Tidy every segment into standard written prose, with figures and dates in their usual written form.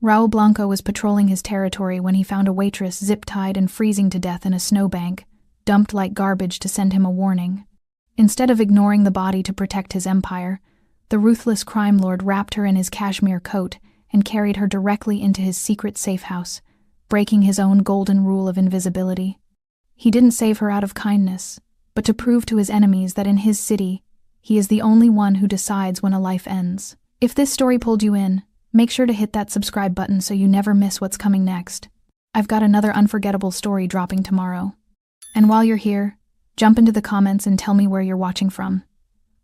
Raul Blanco was patrolling his territory when he found a waitress zip-tied and freezing to death in a snowbank, dumped like garbage to send him a warning. Instead of ignoring the body to protect his empire, the ruthless crime lord wrapped her in his cashmere coat and carried her directly into his secret safe house, breaking his own golden rule of invisibility. He didn't save her out of kindness, but to prove to his enemies that in his city, he is the only one who decides when a life ends. If this story pulled you in, make sure to hit that subscribe button so you never miss what's coming next. I've got another unforgettable story dropping tomorrow. And while you're here, jump into the comments and tell me where you're watching from.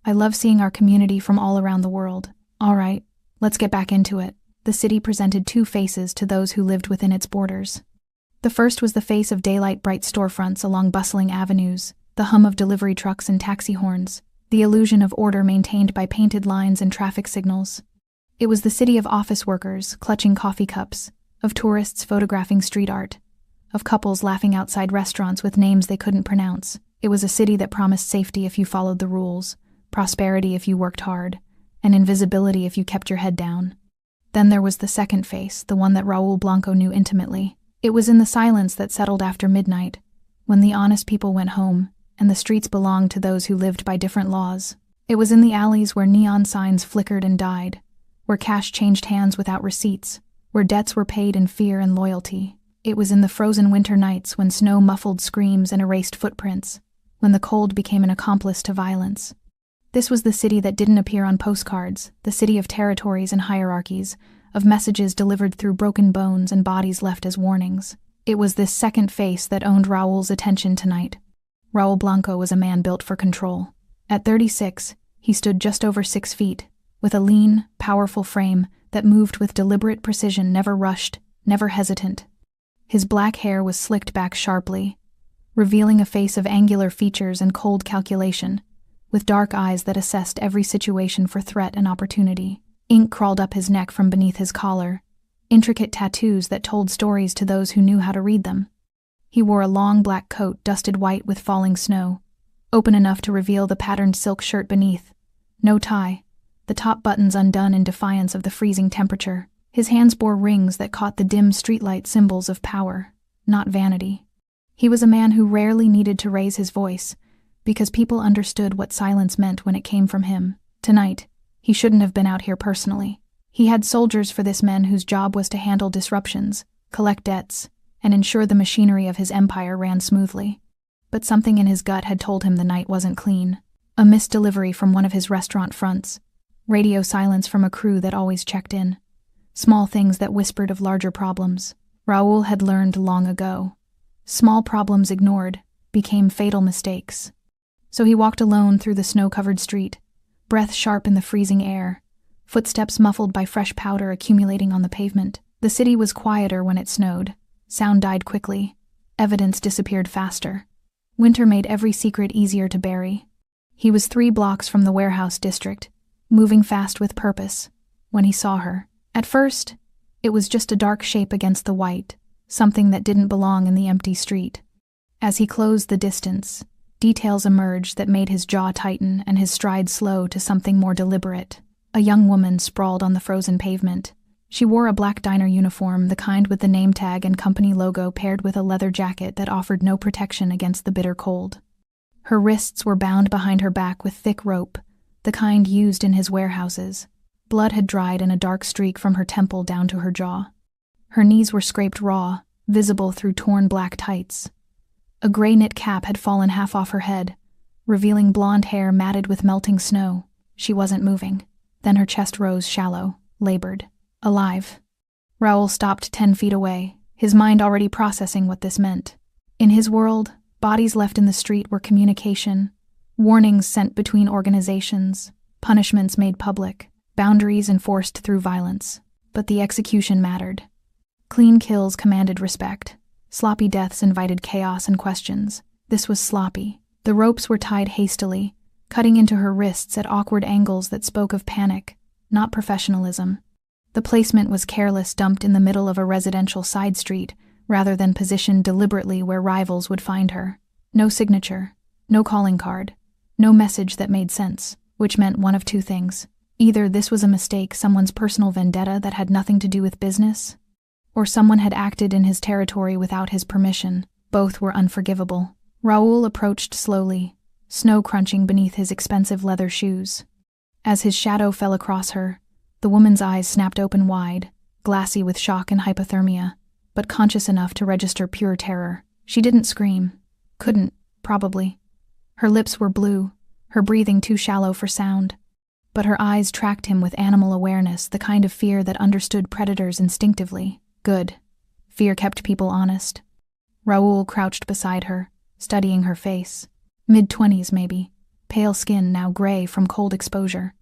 I love seeing our community from all around the world. All right, let's get back into it. The city presented two faces to those who lived within its borders. The first was the face of daylight-bright storefronts along bustling avenues, the hum of delivery trucks and taxi horns, the illusion of order maintained by painted lines and traffic signals. It was the city of office workers clutching coffee cups, of tourists photographing street art, of couples laughing outside restaurants with names they couldn't pronounce. It was a city that promised safety if you followed the rules, prosperity if you worked hard, and invisibility if you kept your head down. Then there was the second face, the one that Raul Blanco knew intimately. It was in the silence that settled after midnight, when the honest people went home, and the streets belonged to those who lived by different laws. It was in the alleys where neon signs flickered and died, where cash changed hands without receipts, where debts were paid in fear and loyalty. It was in the frozen winter nights when snow muffled screams and erased footprints, when the cold became an accomplice to violence. This was the city that didn't appear on postcards, the city of territories and hierarchies, of messages delivered through broken bones and bodies left as warnings. It was this second face that owned Raul's attention tonight. Raul Blanco was a man built for control. At 36, he stood just over 6 feet, with a lean, powerful frame that moved with deliberate precision, never rushed, never hesitant. His black hair was slicked back sharply, revealing a face of angular features and cold calculation, with dark eyes that assessed every situation for threat and opportunity. Ink crawled up his neck from beneath his collar, intricate tattoos that told stories to those who knew how to read them. He wore a long black coat dusted white with falling snow, open enough to reveal the patterned silk shirt beneath. No tie, the top buttons undone in defiance of the freezing temperature. His hands bore rings that caught the dim streetlight symbols of power, not vanity. He was a man who rarely needed to raise his voice, because people understood what silence meant when it came from him. Tonight, he shouldn't have been out here personally. He had soldiers for this man whose job was to handle disruptions, collect debts, and ensure the machinery of his empire ran smoothly. But something in his gut had told him the night wasn't clean. A missed delivery from one of his restaurant fronts, radio silence from a crew that always checked in, small things that whispered of larger problems. Raul had learned long ago. Small problems ignored became fatal mistakes. So he walked alone through the snow-covered street, breath sharp in the freezing air, footsteps muffled by fresh powder accumulating on the pavement. The city was quieter when it snowed. Sound died quickly. Evidence disappeared faster. Winter made every secret easier to bury. He was 3 blocks from the warehouse district, moving fast with purpose, when he saw her. At first, it was just a dark shape against the white, something that didn't belong in the empty street. As he closed the distance, details emerged that made his jaw tighten and his stride slow to something more deliberate. A young woman sprawled on the frozen pavement. She wore a black diner uniform, the kind with the name tag and company logo paired with a leather jacket that offered no protection against the bitter cold. Her wrists were bound behind her back with thick rope, the kind used in his warehouses. Blood had dried in a dark streak from her temple down to her jaw. Her knees were scraped raw, visible through torn black tights. A gray knit cap had fallen half off her head, revealing blonde hair matted with melting snow. She wasn't moving. Then her chest rose shallow, labored. Alive. Raul stopped 10 feet away, his mind already processing what this meant. In his world, bodies left in the street were communication, warnings sent between organizations, punishments made public, boundaries enforced through violence. But the execution mattered. Clean kills commanded respect. Sloppy deaths invited chaos and questions. This was sloppy. The ropes were tied hastily, cutting into her wrists at awkward angles that spoke of panic, not professionalism. The placement was careless, dumped in the middle of a residential side street, rather than positioned deliberately where rivals would find her. No signature, no calling card, no message that made sense, which meant one of two things. Either this was a mistake, someone's personal vendetta that had nothing to do with business, or someone had acted in his territory without his permission. Both were unforgivable. Raoul approached slowly, snow crunching beneath his expensive leather shoes. As his shadow fell across her, the woman's eyes snapped open wide, glassy with shock and hypothermia, but conscious enough to register pure terror. She didn't scream. Couldn't, probably. Her lips were blue, her breathing too shallow for sound. But her eyes tracked him with animal awareness, the kind of fear that understood predators instinctively. Good. Fear kept people honest. Raoul crouched beside her, studying her face. Mid-20s, maybe. Pale skin now gray from cold exposure.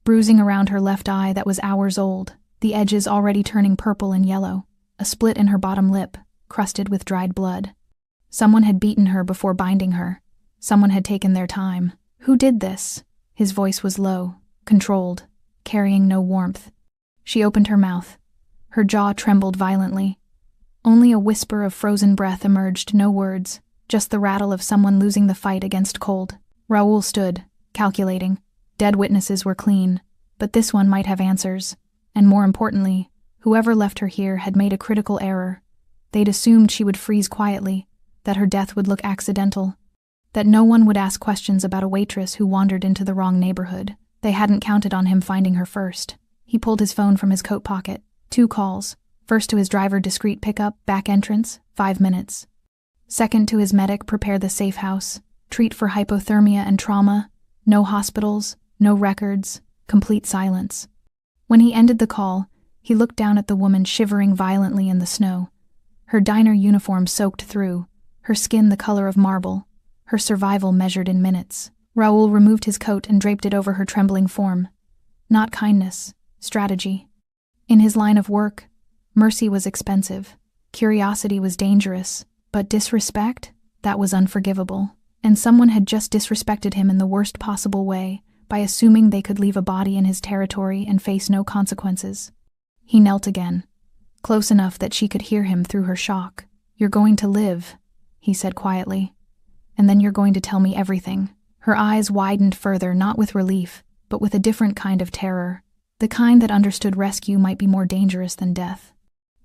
Bruising around her left eye that was hours old, the edges already turning purple and yellow. A split in her bottom lip, crusted with dried blood. Someone had beaten her before binding her. Someone had taken their time. Who did this? His voice was low, controlled, carrying no warmth. She opened her mouth. Her jaw trembled violently. Only a whisper of frozen breath emerged, no words, just the rattle of someone losing the fight against cold. Raoul stood, calculating. Dead witnesses were clean, but this one might have answers. And more importantly, whoever left her here had made a critical error. They'd assumed she would freeze quietly, that her death would look accidental, that no one would ask questions about a waitress who wandered into the wrong neighborhood. They hadn't counted on him finding her first. He pulled his phone from his coat pocket. 2 calls. First to his driver, discreet pickup, back entrance, 5 minutes. Second to his medic, prepare the safe house, treat for hypothermia and trauma, no hospitals, no records, complete silence. When he ended the call, he looked down at the woman shivering violently in the snow. Her diner uniform soaked through, her skin the color of marble, her survival measured in minutes. Raoul removed his coat and draped it over her trembling form. Not kindness, strategy. In his line of work, mercy was expensive, curiosity was dangerous, but disrespect? That was unforgivable. And someone had just disrespected him in the worst possible way, by assuming they could leave a body in his territory and face no consequences. He knelt again, close enough that she could hear him through her shock. "You're going to live," he said quietly. "And then you're going to tell me everything." Her eyes widened further, not with relief, but with a different kind of terror, the kind that understood rescue might be more dangerous than death.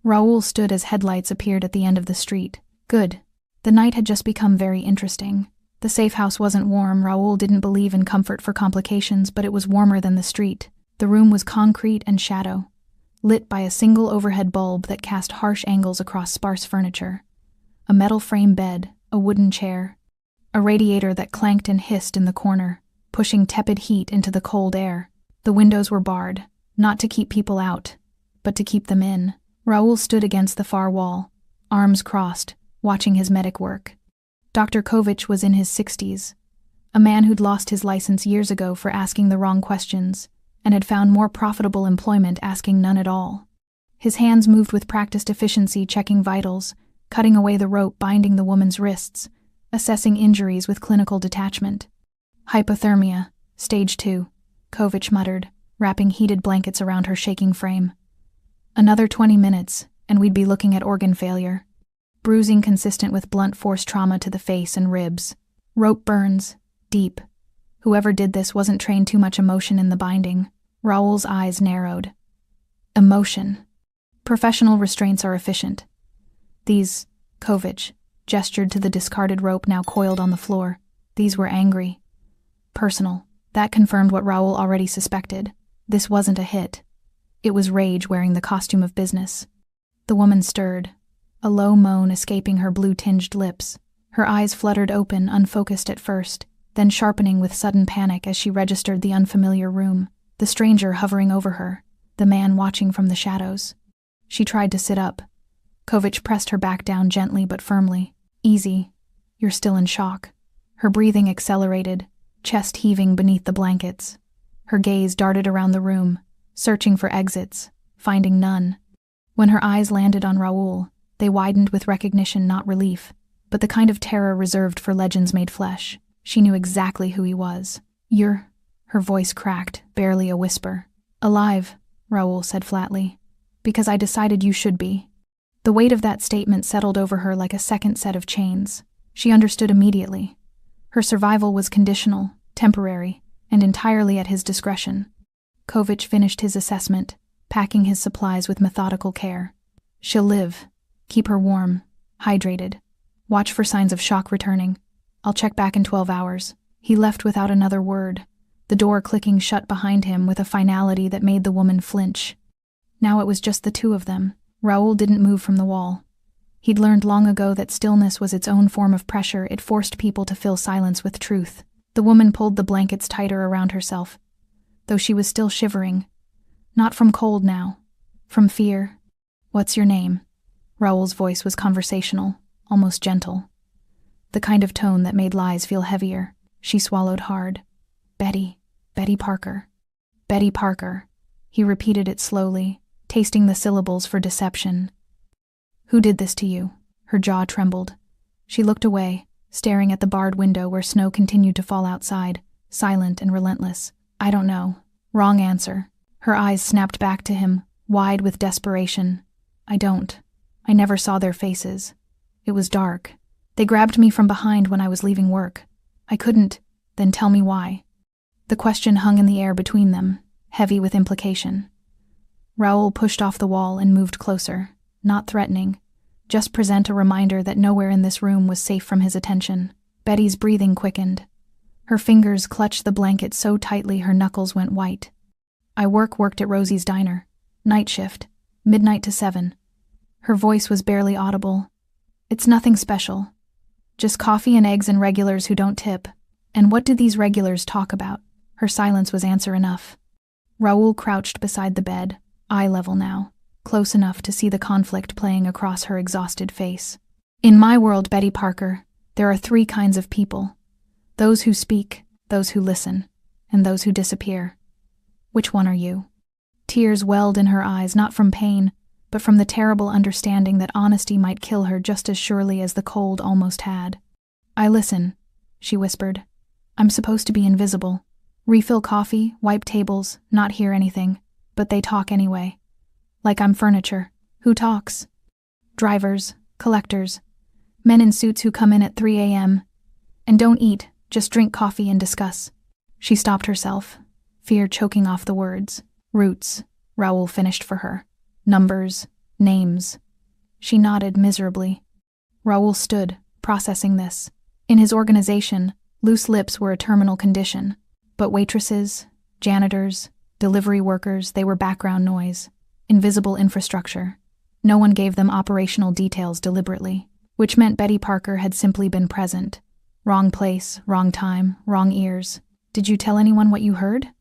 Raoul stood as headlights appeared at the end of the street. Good. The night had just become very interesting. The safe house wasn't warm. Raoul didn't believe in comfort for complications, but it was warmer than the street. The room was concrete and shadow, lit by a single overhead bulb that cast harsh angles across sparse furniture. A metal frame bed, a wooden chair, a radiator that clanked and hissed in the corner, pushing tepid heat into the cold air. The windows were barred, not to keep people out, but to keep them in. Raoul stood against the far wall, arms crossed, watching his medic work. Dr. Kovich was in his 60s, a man who'd lost his license years ago for asking the wrong questions, and had found more profitable employment asking none at all. His hands moved with practiced efficiency, checking vitals, cutting away the rope binding the woman's wrists, assessing injuries with clinical detachment. "Hypothermia, stage 2, Kovich muttered, wrapping heated blankets around her shaking frame. "Another 20 minutes, and we'd be looking at organ failure. Bruising consistent with blunt force trauma to the face and ribs. Rope burns, deep. Whoever did this wasn't trained. Too much emotion in the binding." Raoul's eyes narrowed. Emotion. Professional restraints are efficient. These, Kovich gestured to the discarded rope now coiled on the floor. These were angry. Personal. That confirmed what Raoul already suspected. This wasn't a hit. It was rage wearing the costume of business. The woman stirred, a low moan escaping her blue-tinged lips. Her eyes fluttered open, unfocused at first, then sharpening with sudden panic as she registered the unfamiliar room, the stranger hovering over her, the man watching from the shadows. She tried to sit up. Kovich pressed her back down gently but firmly. "Easy. You're still in shock." Her breathing accelerated, chest heaving beneath the blankets. Her gaze darted around the room, searching for exits, finding none. When her eyes landed on Raoul, they widened with recognition, not relief, but the kind of terror reserved for legends made flesh. She knew exactly who he was. "You're..." Her voice cracked, barely a whisper. "Alive," Raoul said flatly. "Because I decided you should be." The weight of that statement settled over her like a second set of chains. She understood immediately. Her survival was conditional, temporary, and entirely at his discretion. Kovich finished his assessment, packing his supplies with methodical care. She'll live. Keep her warm, hydrated. Watch for signs of shock returning. I'll check back in 12 hours. He left without another word, the door clicking shut behind him with a finality that made the woman flinch. Now it was just the two of them. Raoul didn't move from the wall. He'd learned long ago that stillness was its own form of pressure. It forced people to fill silence with truth. The woman pulled the blankets tighter around herself, though she was still shivering. Not from cold now, from fear. "What's your name?" Raoul's voice was conversational, almost gentle. The kind of tone that made lies feel heavier. She swallowed hard. Betty Parker. Betty Parker. He repeated it slowly, tasting the syllables for deception. "Who did this to you?" Her jaw trembled. She looked away, staring at the barred window where snow continued to fall outside, silent and relentless. "I don't know." Wrong answer. Her eyes snapped back to him, wide with desperation. "I don't. I never saw their faces. It was dark. They grabbed me from behind when I was leaving work. I couldn't." "Then tell me why." The question hung in the air between them, heavy with implication. Raoul pushed off the wall and moved closer, not threatening, just present a reminder that nowhere in this room was safe from his attention. Betty's breathing quickened. Her fingers clutched the blanket so tightly her knuckles went white. "I worked at Rosie's diner. Night shift, midnight to 7. Her voice was barely audible. "It's nothing special. Just coffee and eggs and regulars who don't tip. And what did these regulars talk about?" Her silence was answer enough. Raoul crouched beside the bed, eye level now, close enough to see the conflict playing across her exhausted face. "In my world, Betty Parker, there are 3 kinds of people. Those who speak, those who listen, and those who disappear. Which one are you?" Tears welled in her eyes, not from pain, but from the terrible understanding that honesty might kill her just as surely as the cold almost had. "I listen," she whispered. "I'm supposed to be invisible. Refill coffee, wipe tables, not hear anything. But they talk anyway. Like I'm furniture. Who talks? Drivers, collectors, men in suits who come in at 3 a.m. and don't eat, just drink coffee and discuss." She stopped herself, fear choking off the words. "Roots," Raoul finished for her. "Numbers, names." She nodded miserably. Raoul stood, processing this. In his organization, loose lips were a terminal condition. But waitresses, janitors, delivery workers, they were background noise, invisible infrastructure. No one gave them operational details deliberately, which meant Betty Parker had simply been present. Wrong place, wrong time, wrong ears. "Did you tell anyone what you heard?"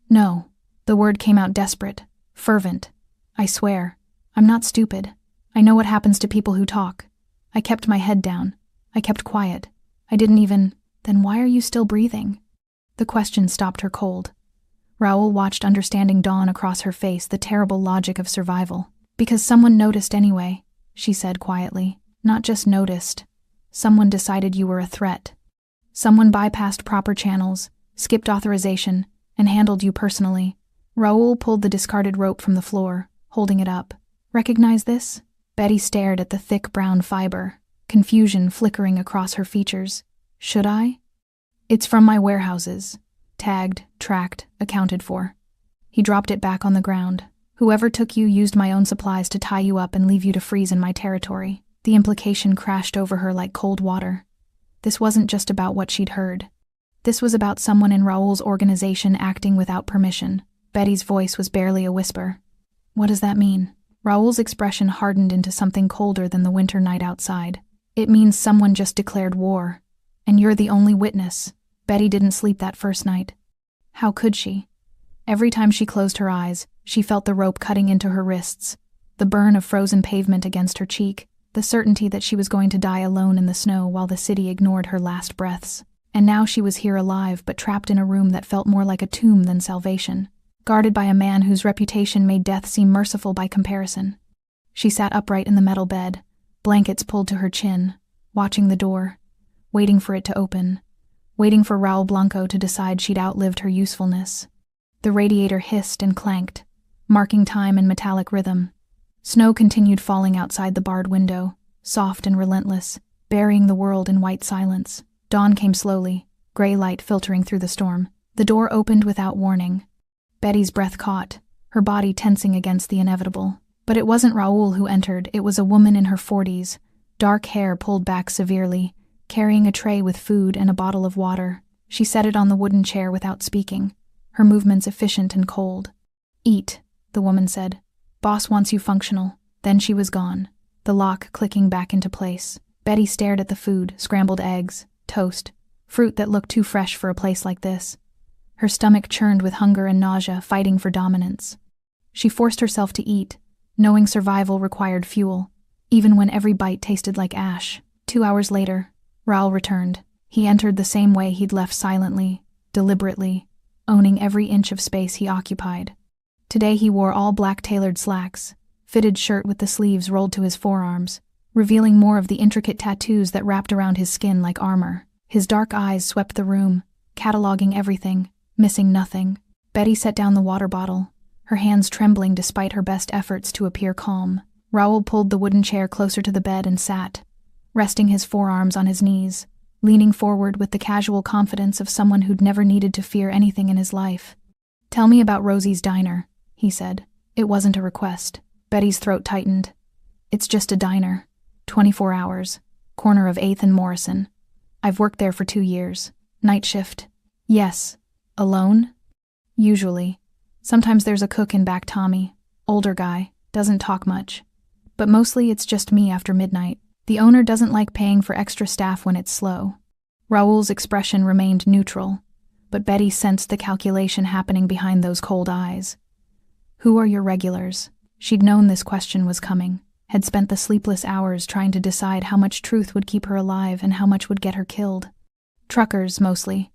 "No." The word came out desperate, fervent. "I swear. I'm not stupid. I know what happens to people who talk. I kept my head down. I kept quiet. I didn't even..." "Then why are you still breathing?" The question stopped her cold. Raoul watched understanding dawn across her face, the terrible logic of survival. "Because someone noticed anyway," she said quietly. "Not just noticed. Someone decided you were a threat. Someone bypassed proper channels, skipped authorization, and handled you personally." Raoul pulled the discarded rope from the floor, holding it up. "Recognize this?" Betty stared at the thick brown fiber, confusion flickering across her features. "Should I?" "It's from my warehouses. Tagged, tracked, accounted for." He dropped it back on the ground. "Whoever took you used my own supplies to tie you up and leave you to freeze in my territory." The implication crashed over her like cold water. This wasn't just about what she'd heard. This was about someone in Raoul's organization acting without permission. Betty's voice was barely a whisper. "What does that mean?" Raoul's expression hardened into something colder than the winter night outside. "It means someone just declared war. And you're the only witness." Betty didn't sleep that first night. How could she? Every time she closed her eyes, she felt the rope cutting into her wrists, the burn of frozen pavement against her cheek, the certainty that she was going to die alone in the snow while the city ignored her last breaths. And now she was here alive, but trapped in a room that felt more like a tomb than salvation, guarded by a man whose reputation made death seem merciful by comparison. She sat upright in the metal bed, blankets pulled to her chin, watching the door, waiting for it to open, waiting for Raoul Blanco to decide she'd outlived her usefulness. The radiator hissed and clanked, marking time and metallic rhythm. Snow continued falling outside the barred window, soft and relentless, burying the world in white silence. Dawn came slowly, gray light filtering through the storm. The door opened without warning. Betty's breath caught, her body tensing against the inevitable. But it wasn't Raoul who entered, it was a woman in her 40s, dark hair pulled back severely, carrying a tray with food and a bottle of water. She set it on the wooden chair without speaking, her movements efficient and cold. "Eat," the woman said. "Boss wants you functional." Then she was gone, the lock clicking back into place. Betty stared at the food, scrambled eggs, toast, fruit that looked too fresh for a place like this. Her stomach churned with hunger and nausea, fighting for dominance. She forced herself to eat, knowing survival required fuel, even when every bite tasted like ash. 2 hours later, Raoul returned. He entered the same way he'd left, silently, deliberately, owning every inch of space he occupied. Today he wore all black tailored slacks, fitted shirt with the sleeves rolled to his forearms, revealing more of the intricate tattoos that wrapped around his skin like armor. His dark eyes swept the room, cataloging everything, missing nothing. Betty set down the water bottle, her hands trembling despite her best efforts to appear calm. Raoul pulled the wooden chair closer to the bed and sat, resting his forearms on his knees, leaning forward with the casual confidence of someone who'd never needed to fear anything in his life. "Tell me about Rosie's diner," he said. It wasn't a request. Betty's throat tightened. "It's just a diner. 24 hours. Corner of 8th and Morrison. I've worked there for 2 years. Night shift." "Yes. Alone?" "Usually. Sometimes there's a cook in back, Tommy. Older guy. Doesn't talk much. But mostly it's just me after midnight. The owner doesn't like paying for extra staff when it's slow." Raoul's expression remained neutral, but Betty sensed the calculation happening behind those cold eyes. "Who are your regulars?" She'd known this question was coming, had spent the sleepless hours trying to decide how much truth would keep her alive and how much would get her killed. "Truckers, mostly.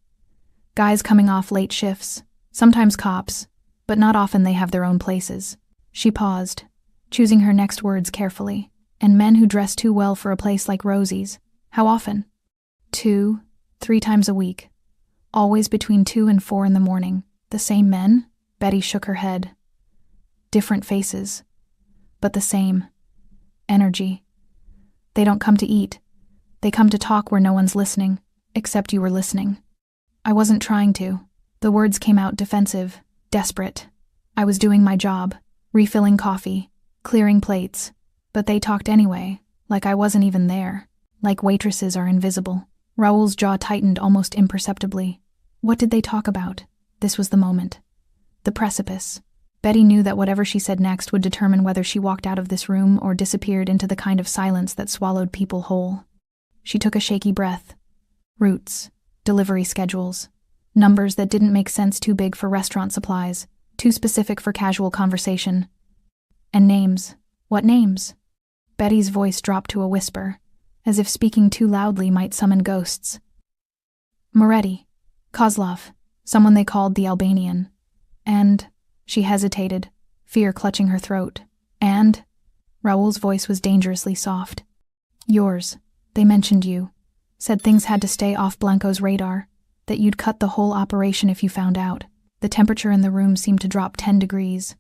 Guys coming off late shifts, sometimes cops, but not often they have their own places." She paused, choosing her next words carefully. "And men who dress too well for a place like Rosie's. How often?" 2, 3 times a week. Always between 2 and 4 in the morning. "The same men?" Betty shook her head. "Different faces, but the same. Energy. They don't come to eat. They come to talk where no one's listening, except you were listening." "I wasn't trying to." The words came out defensive, desperate. "I was doing my job, refilling coffee, clearing plates, but they talked anyway, like I wasn't even there, like waitresses are invisible." Raoul's jaw tightened almost imperceptibly. What did they talk about? This was the moment. The precipice. Betty knew that whatever she said next would determine whether she walked out of this room or disappeared into the kind of silence that swallowed people whole. She took a shaky breath. Routes, delivery schedules, numbers that didn't make sense, too big for restaurant supplies, too specific for casual conversation. And names. What names? Betty's voice dropped to a whisper, as if speaking too loudly might summon ghosts. Moretti, Kozlov, someone they called the Albanian, and... She hesitated, fear clutching her throat. "And?" Raoul's voice was dangerously soft. "Yours. They mentioned you. Said things had to stay off Blanco's radar, that you'd cut the whole operation if you found out." The temperature in the room seemed to drop 10 degrees.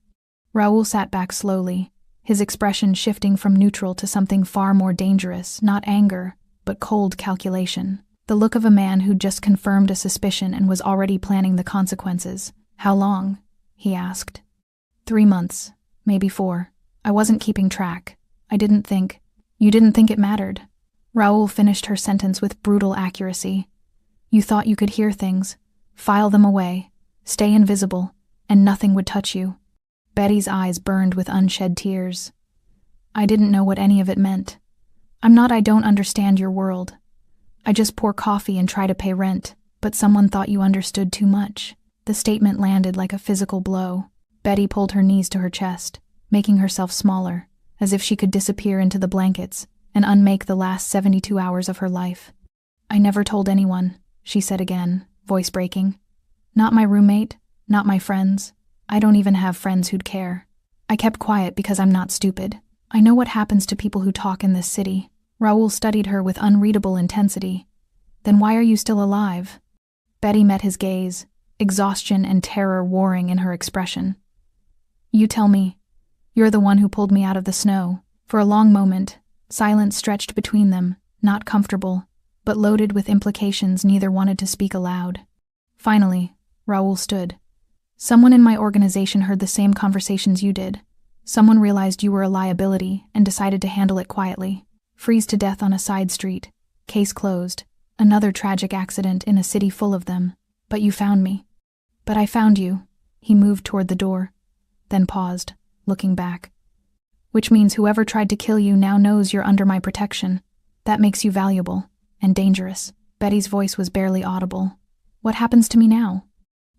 Raoul sat back slowly, his expression shifting from neutral to something far more dangerous, not anger, but cold calculation. The look of a man who'd just confirmed a suspicion and was already planning the consequences. "How long?" he asked. 3 months, maybe 4. I wasn't keeping track. I didn't think. You didn't think it mattered. Raoul finished her sentence with brutal accuracy. You thought you could hear things, file them away, stay invisible, and nothing would touch you. Betty's eyes burned with unshed tears. I didn't know what any of it meant. I don't understand your world. I just pour coffee and try to pay rent, but someone thought you understood too much. The statement landed like a physical blow. Betty pulled her knees to her chest, making herself smaller, as if she could disappear into the blankets and unmake the last 72 hours of her life. "I never told anyone," she said again, voice breaking. "Not my roommate, not my friends. I don't even have friends who'd care. I kept quiet because I'm not stupid. I know what happens to people who talk in this city." Raoul studied her with unreadable intensity. "Then why are you still alive?" Betty met his gaze, exhaustion and terror warring in her expression. "You tell me. You're the one who pulled me out of the snow." For a long moment, silence stretched between them, not comfortable, but loaded with implications neither wanted to speak aloud. Finally, Raoul stood. Someone in my organization heard the same conversations you did. Someone realized you were a liability and decided to handle it quietly. Freeze to death on a side street. Case closed. Another tragic accident in a city full of them. But you found me. But I found you. He moved toward the door, then paused, looking back. Which means whoever tried to kill you now knows you're under my protection. That makes you valuable and dangerous. Betty's voice was barely audible. What happens to me now?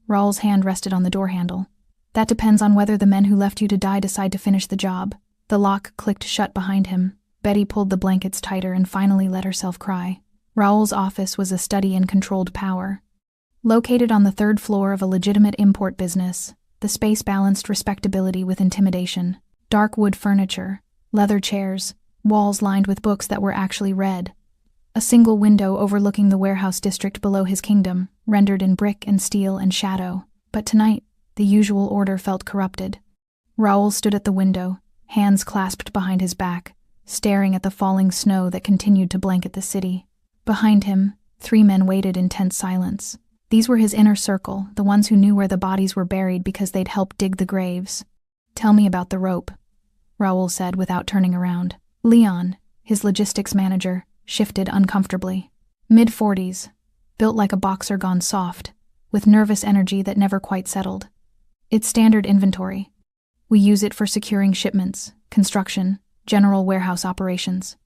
Raul's hand rested on the door handle. That depends on whether the men who left you to die decide to finish the job. The lock clicked shut behind him. Betty pulled the blankets tighter and finally let herself cry. Raul's office was a study in controlled power. Located on the third floor of a legitimate import business, the space balanced respectability with intimidation. Dark wood furniture, leather chairs, walls lined with books that were actually read. A single window overlooking the warehouse district below his kingdom, rendered in brick and steel and shadow. But tonight, the usual order felt corrupted. Raul stood at the window, hands clasped behind his back, staring at the falling snow that continued to blanket the city. Behind him, 3 men waited in tense silence. These were his inner circle, the ones who knew where the bodies were buried because they'd helped dig the graves. Tell me about the rope, Raul said without turning around. Leon, his logistics manager, shifted uncomfortably. Mid-40s, built like a boxer gone soft, with nervous energy that never quite settled. It's standard inventory. We use it for securing shipments, construction, general warehouse operations.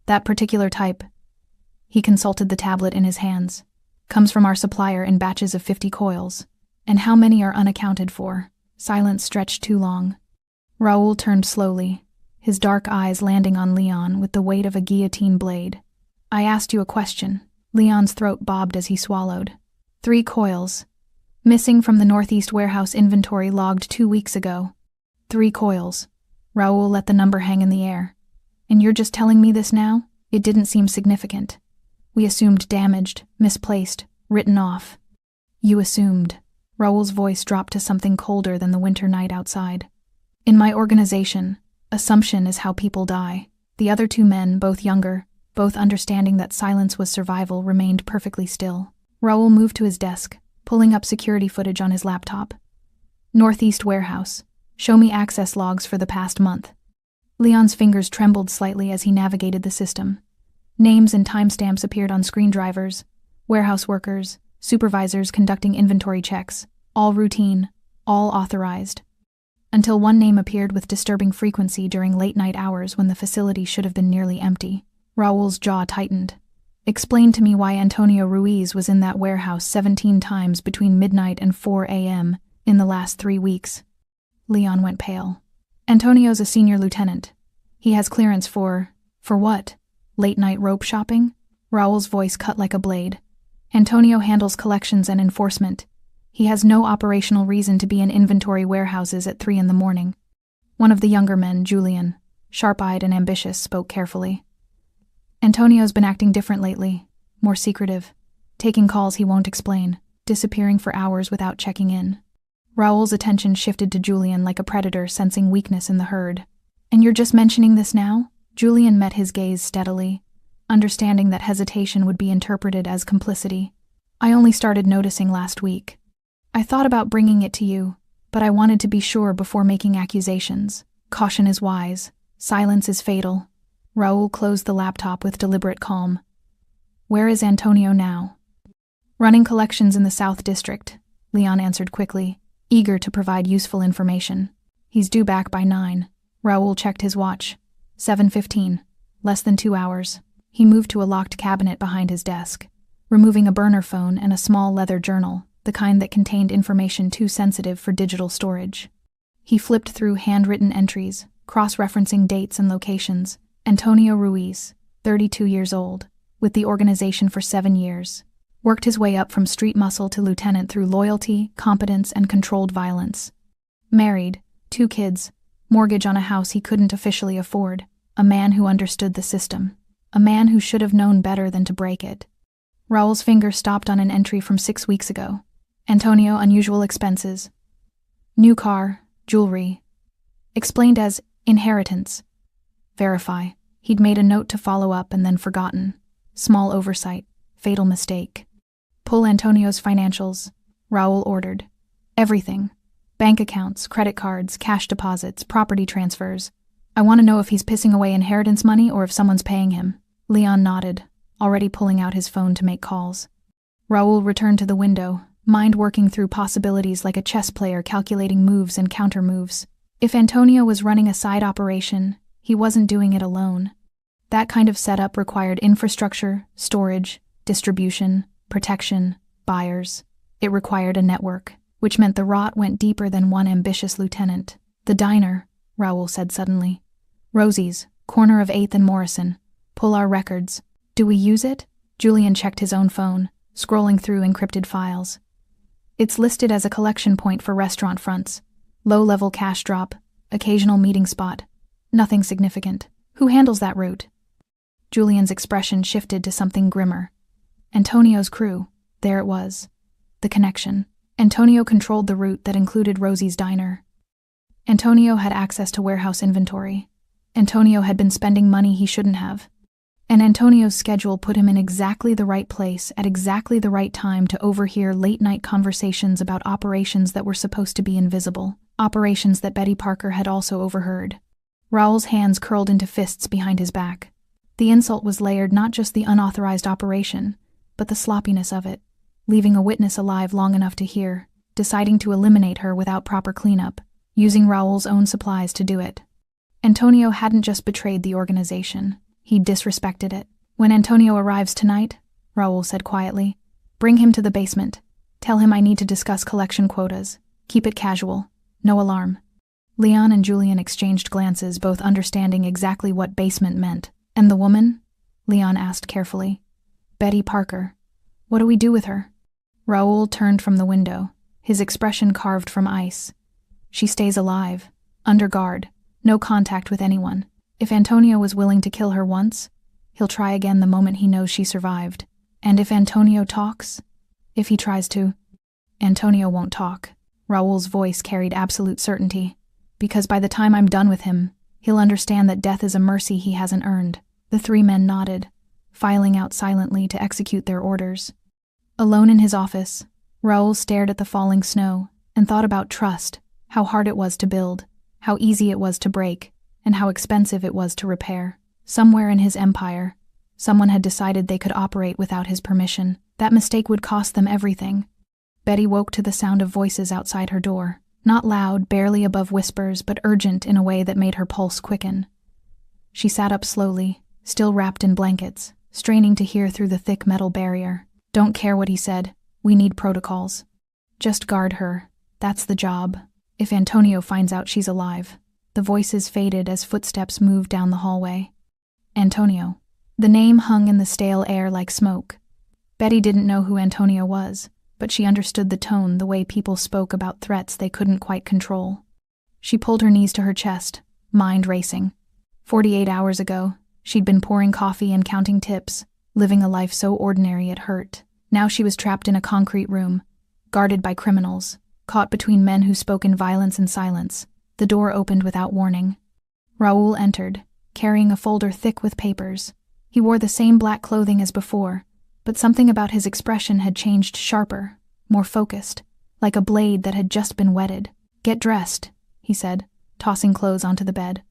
That particular type, he consulted the tablet in his hands, comes from our supplier in batches of 50 coils. And how many are unaccounted for? Silence stretched too long. Raul turned slowly, his dark eyes landing on Leon with the weight of a guillotine blade. I asked you a question. Leon's throat bobbed as he swallowed. 3 coils. Missing from the Northeast warehouse inventory logged 2 weeks ago. 3 coils. Raul let the number hang in the air. And you're just telling me this now? It didn't seem significant. We assumed damaged, misplaced, written off. You assumed. Raul's voice dropped to something colder than the winter night outside. In my organization, assumption is how people die. The other 2 men, both younger, both understanding that silence was survival, remained perfectly still. Raul moved to his desk, pulling up security footage on his laptop. Northeast warehouse. Show me access logs for the past month. Leon's fingers trembled slightly as he navigated the system. Names and timestamps appeared on screen drivers, warehouse workers, supervisors conducting inventory checks, all routine, all authorized. Until one name appeared with disturbing frequency during late-night hours when the facility should have been nearly empty. Raul's jaw tightened. Explain to me why Antonio Ruiz was in that warehouse 17 times between midnight and 4 a.m. in the last 3 weeks. Leon went pale. Antonio's a senior lieutenant. He has clearance for what? Late-night rope shopping? Raul's voice cut like a blade. Antonio handles collections and enforcement. He has no operational reason to be in inventory warehouses at 3 a.m. One of the younger men, Julian, sharp-eyed and ambitious, spoke carefully. Antonio's been acting different lately, more secretive, taking calls he won't explain, disappearing for hours without checking in. Raul's attention shifted to Julian like a predator sensing weakness in the herd. And you're just mentioning this now? Julian met his gaze steadily, understanding that hesitation would be interpreted as complicity. I only started noticing last week. I thought about bringing it to you, but I wanted to be sure before making accusations. Caution is wise. Silence is fatal. Raul closed the laptop with deliberate calm. Where is Antonio now? Running collections in the South District, Leon answered quickly, eager to provide useful information. He's due back by 9. Raul checked his watch. 7:15. Less than 2 hours. He moved to a locked cabinet behind his desk, removing a burner phone and a small leather journal, the kind that contained information too sensitive for digital storage. He flipped through handwritten entries, cross-referencing dates and locations. Antonio Ruiz, 32 years old, with the organization for 7 years. Worked his way up from street muscle to lieutenant through loyalty, competence, and controlled violence. Married, 2 kids, mortgage on a house he couldn't officially afford, a man who understood the system, a man who should have known better than to break it. Raul's finger stopped on an entry from 6 weeks ago. Antonio, unusual expenses. New car, jewelry. Explained as inheritance. Verify. He'd made a note to follow up and then forgotten. Small oversight. Fatal mistake. Pull Antonio's financials, Raul ordered. Everything. Bank accounts, credit cards, cash deposits, property transfers. I want to know if he's pissing away inheritance money or if someone's paying him." Leon nodded, already pulling out his phone to make calls. Raoul returned to the window, mind working through possibilities like a chess player calculating moves and counter-moves. If Antonio was running a side operation, he wasn't doing it alone. That kind of setup required infrastructure, storage, distribution, protection, buyers. It required a network, which meant the rot went deeper than one ambitious lieutenant. "The diner," Raoul said suddenly. "Rosie's, corner of 8th and Morrison. Pull our records. Do we use it?" Julian checked his own phone, scrolling through encrypted files. "It's listed as a collection point for restaurant fronts. Low-level cash drop, occasional meeting spot. Nothing significant. Who handles that route?" Julian's expression shifted to something grimmer. Antonio's crew. There it was. The connection. Antonio controlled the route that included Rosie's diner. Antonio had access to warehouse inventory. Antonio had been spending money he shouldn't have. And Antonio's schedule put him in exactly the right place at exactly the right time to overhear late-night conversations about operations that were supposed to be invisible, operations that Betty Parker had also overheard. Raoul's hands curled into fists behind his back. The insult was layered not just the unauthorized operation, but the sloppiness of it, leaving a witness alive long enough to hear, deciding to eliminate her without proper cleanup, using Raoul's own supplies to do it. Antonio hadn't just betrayed the organization, he disrespected it. "When Antonio arrives tonight," Raoul said quietly, "bring him to the basement. Tell him I need to discuss collection quotas. Keep it casual. No alarm." Leon and Julian exchanged glances, both understanding exactly what basement meant. "And the woman?" Leon asked carefully. "Betty Parker. What do we do with her?" Raoul turned from the window, his expression carved from ice. "She stays alive, under guard, no contact with anyone. If Antonio was willing to kill her once, he'll try again the moment he knows she survived. And if Antonio talks? If he tries to? Antonio won't talk." Raoul's voice carried absolute certainty. "Because by the time I'm done with him, he'll understand that death is a mercy he hasn't earned." The three men nodded, filing out silently to execute their orders. Alone in his office, Raoul stared at the falling snow and thought about trust, how hard it was to build, how easy it was to break, and how expensive it was to repair. Somewhere in his empire, someone had decided they could operate without his permission. That mistake would cost them everything. Betty woke to the sound of voices outside her door, not loud, barely above whispers, but urgent in a way that made her pulse quicken. She sat up slowly, still wrapped in blankets, straining to hear through the thick metal barrier. "Don't care what he said. We need protocols. Just guard her. That's the job. If Antonio finds out she's alive." The voices faded as footsteps moved down the hallway. Antonio. The name hung in the stale air like smoke. Betty didn't know who Antonio was, but she understood the tone, the way people spoke about threats they couldn't quite control. She pulled her knees to her chest, mind racing. 48 hours ago, she'd been pouring coffee and counting tips, living a life so ordinary it hurt. Now she was trapped in a concrete room, guarded by criminals, caught between men who spoke in violence and silence. The door opened without warning. Raoul entered, carrying a folder thick with papers. He wore the same black clothing as before, but something about his expression had changed, sharper, more focused, like a blade that had just been whetted. "Get dressed," he said, tossing clothes onto the bed.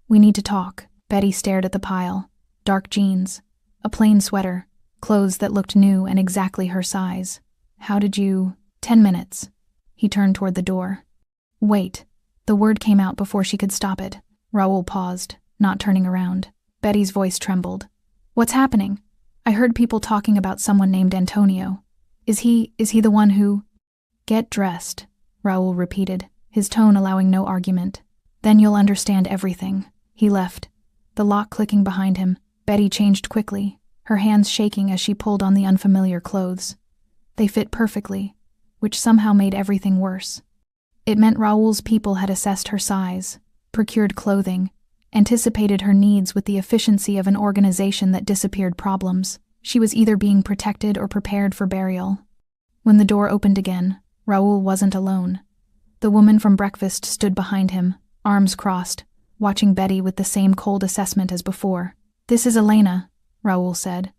"We need to talk." Betty stared at the pile. Dark jeans, a plain sweater, clothes that looked new and exactly her size. "How did you—" 10 minutes. He turned toward the door. "Wait." The word came out before she could stop it. Raoul paused, not turning around. Betty's voice trembled. "What's happening? I heard people talking about someone named Antonio. Is he the one who—" "Get dressed," Raoul repeated, his tone allowing no argument. "Then you'll understand everything." He left, the lock clicking behind him. Betty changed quickly, her hands shaking as she pulled on the unfamiliar clothes. They fit perfectly, which somehow made everything worse. It meant Raoul's people had assessed her size, procured clothing, anticipated her needs with the efficiency of an organization that disappeared problems. She was either being protected or prepared for burial. When the door opened again, Raoul wasn't alone. The woman from breakfast stood behind him, arms crossed, watching Betty with the same cold assessment as before. "This is Elena," Raoul said.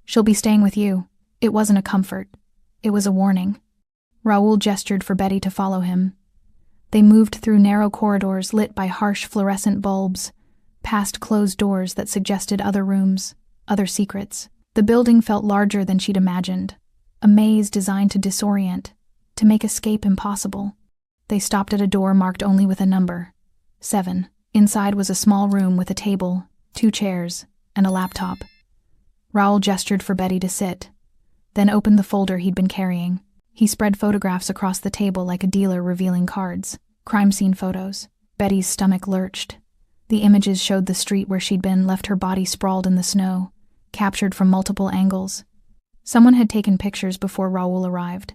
"She'll be staying with you." It wasn't a comfort. It was a warning. Raoul gestured for Betty to follow him. They moved through narrow corridors lit by harsh fluorescent bulbs, past closed doors that suggested other rooms, other secrets. The building felt larger than she'd imagined, a maze designed to disorient, to make escape impossible. They stopped at a door marked only with a number, 7. Inside was a small room with a table, 2 chairs, and a laptop. Raoul gestured for Betty to sit, then opened the folder he'd been carrying. He spread photographs across the table like a dealer revealing cards, crime scene photos. Betty's stomach lurched. The images showed the street where she'd been, left her body sprawled in the snow, captured from multiple angles. Someone had taken pictures before Raoul arrived.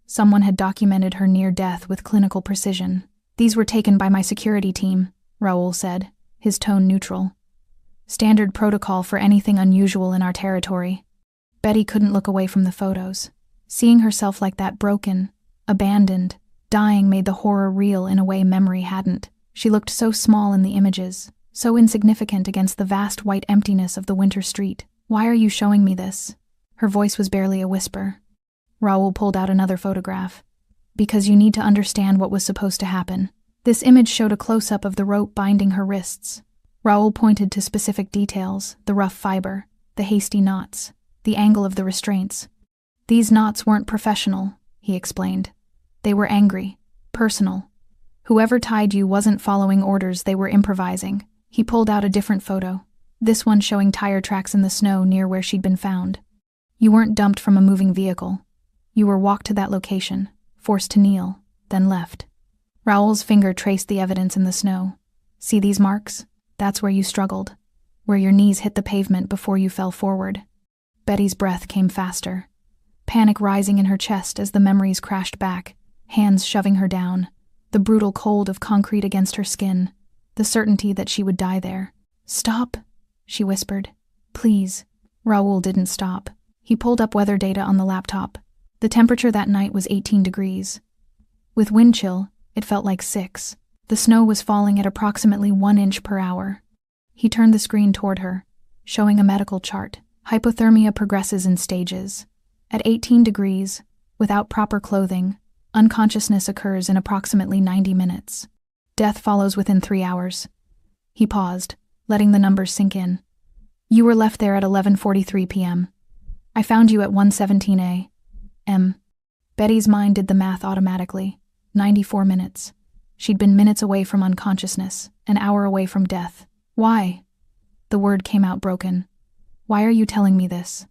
Someone had documented her near death with clinical precision. "These were taken by my security team," Raoul said, his tone neutral. "Standard protocol for anything unusual in our territory." Betty couldn't look away from the photos. Seeing herself like that, broken, abandoned, dying, made the horror real in a way memory hadn't. She looked so small in the images, so insignificant against the vast white emptiness of the winter street. "Why are you showing me this?" Her voice was barely a whisper. Raoul pulled out another photograph. "Because you need to understand what was supposed to happen." This image showed a close-up of the rope binding her wrists. Raoul pointed to specific details, the rough fiber, the hasty knots, the angle of the restraints. "These knots weren't professional," he explained. "They were angry, personal. Whoever tied you wasn't following orders, they were improvising." He pulled out a different photo, this one showing tire tracks in the snow near where she'd been found. "You weren't dumped from a moving vehicle. You were walked to that location, forced to kneel, then left." Raoul's finger traced the evidence in the snow. "See these marks? That's where you struggled, where your knees hit the pavement before you fell forward." Betty's breath came faster, panic rising in her chest as the memories crashed back, hands shoving her down, the brutal cold of concrete against her skin, the certainty that she would die there. "Stop," she whispered. "Please." Raoul didn't stop. He pulled up weather data on the laptop. The temperature that night was 18 degrees. With wind chill, it felt like 6. The snow was falling at approximately 1 inch per hour. He turned the screen toward her, showing a medical chart. Hypothermia progresses in stages. At 18 degrees, without proper clothing, unconsciousness occurs in approximately 90 minutes. Death follows within 3 hours. He paused, letting the numbers sink in. "You were left there at 11:43 p.m. I found you at 1:17 a.m. Betty's mind did the math automatically. 94 minutes. She'd been minutes away from unconsciousness, an hour away from death. "Why?" The word came out broken. "Why are you telling me this?"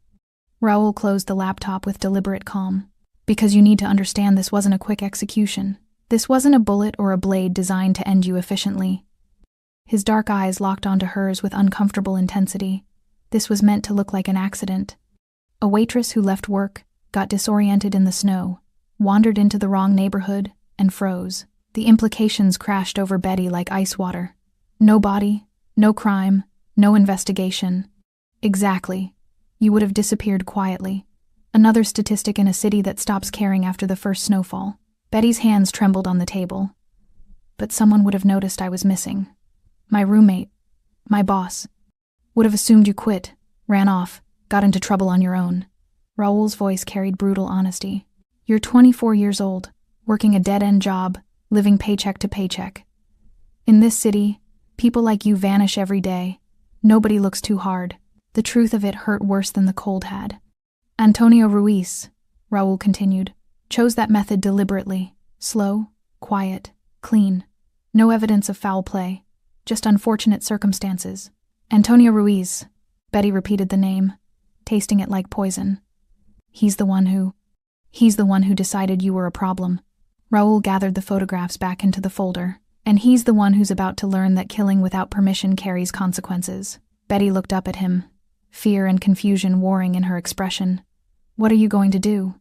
Raoul closed the laptop with deliberate calm. "Because you need to understand this wasn't a quick execution. This wasn't a bullet or a blade designed to end you efficiently." His dark eyes locked onto hers with uncomfortable intensity. This was meant to look like an accident. A waitress who left work, got disoriented in the snow, wandered into the wrong neighborhood, and froze. The implications crashed over Betty like ice water. No body, no crime, no investigation. Exactly. You would have disappeared quietly. Another statistic in a city that stops caring after the first snowfall. Betty's hands trembled on the table. "But someone would have noticed I was missing. My roommate, my boss, would have assumed you quit, ran off, got into trouble on your own." Raoul's voice carried brutal honesty. "You're 24 years old, working a dead-end job, living paycheck to paycheck. In this city, people like you vanish every day. Nobody looks too hard." The truth of it hurt worse than the cold had. "Antonio Ruiz," Raoul continued, "chose that method deliberately. Slow, quiet, clean. No evidence of foul play, just unfortunate circumstances." "Antonio Ruiz," Betty repeated the name, tasting it like poison. He's the one who decided you were a problem." Raoul gathered the photographs back into the folder. "And he's the one who's about to learn that killing without permission carries consequences." Betty looked up at him, fear and confusion warring in her expression. "What are you going to do?"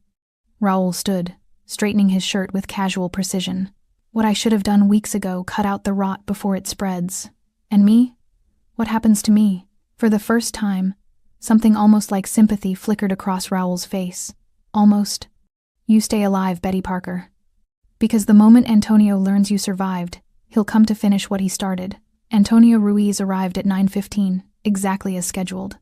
Raoul stood, straightening his shirt with casual precision. "What I should have done weeks ago, cut out the rot before it spreads. And me? What happens to me?" For the first time, something almost like sympathy flickered across Raoul's face. Almost. "You stay alive, Betty Parker. Because the moment Antonio learns you survived, he'll come to finish what he started." Antonio Ruiz arrived at 9:15, exactly as scheduled.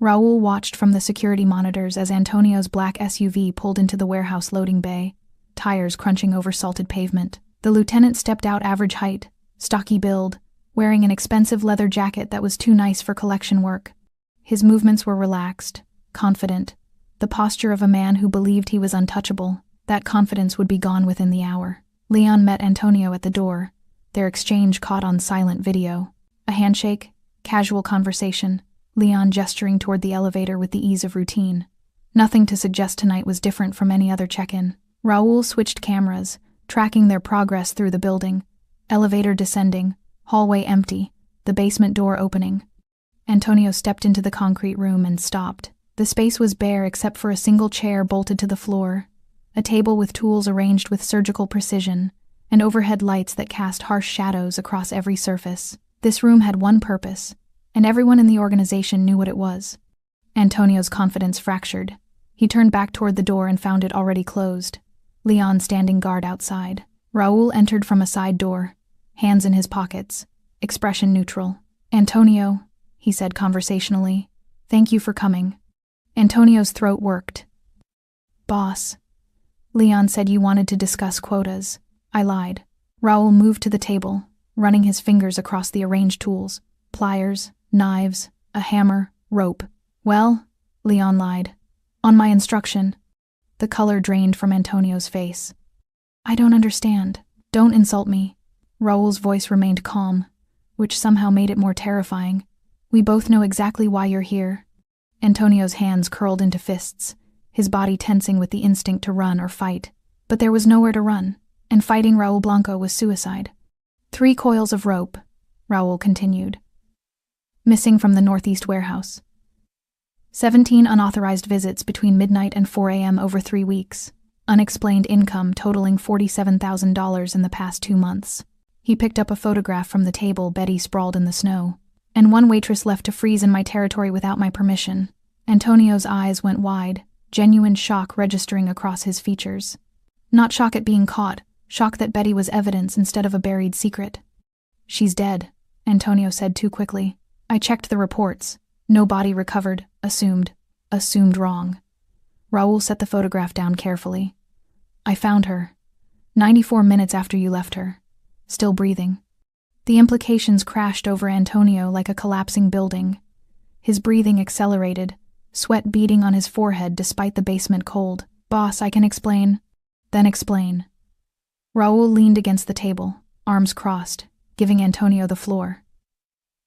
Raoul watched from the security monitors as Antonio's black SUV pulled into the warehouse loading bay. tires crunching over salted pavement. The lieutenant stepped out average height, stocky build, wearing an expensive leather jacket that was too nice for collection work. His movements were relaxed, confident, the posture of a man who believed he was untouchable. That confidence would be gone within the hour. Leon met Antonio at the door, their exchange caught on silent video. A handshake, casual conversation, Leon gesturing toward the elevator with the ease of routine. Nothing to suggest tonight was different from any other check-in. Raul switched cameras, tracking their progress through the building. Elevator descending, hallway empty, the basement door opening. Antonio stepped into the concrete room and stopped. The space was bare except for a single chair bolted to the floor, a table with tools arranged with surgical precision, and overhead lights that cast harsh shadows across every surface. This room had one purpose, and everyone in the organization knew what it was. Antonio's confidence fractured. He turned back toward the door and found it already closed. Leon standing guard outside. Raul entered from a side door, hands in his pockets, expression neutral. "Antonio," he said conversationally, "thank you for coming." Antonio's throat worked. "Boss, Leon said you wanted to discuss quotas." I lied. Raul moved to the table, running his fingers across the arranged tools. Pliers, knives, a hammer, rope. "Well," Leon lied, "on my instruction." The color drained from Antonio's face. "I don't understand." "Don't insult me." Raul's voice remained calm, which somehow made it more terrifying. "We both know exactly why you're here." Antonio's hands curled into fists, his body tensing with the instinct to run or fight. But there was nowhere to run, and fighting Raul Blanco was suicide. 3 coils of rope, Raul continued, missing from the northeast warehouse. 17 unauthorized visits between midnight and 4 a.m. over 3 weeks. Unexplained income totaling $47,000 in the past 2 months. He picked up a photograph from the table Betty sprawled in the snow. "And 1 waitress left to freeze in my territory without my permission." Antonio's eyes went wide, genuine shock registering across his features. Not shock at being caught, shock that Betty was evidence instead of a buried secret. "She's dead," Antonio said too quickly. "I checked the reports. No body recovered. Assumed wrong." Raul set the photograph down carefully. "I found her. 94 minutes after you left her. Still breathing." The implications crashed over Antonio like a collapsing building. His breathing accelerated, sweat beading on his forehead despite the basement cold. "Boss, I can explain." "Then explain." Raul leaned against the table, arms crossed, giving Antonio the floor.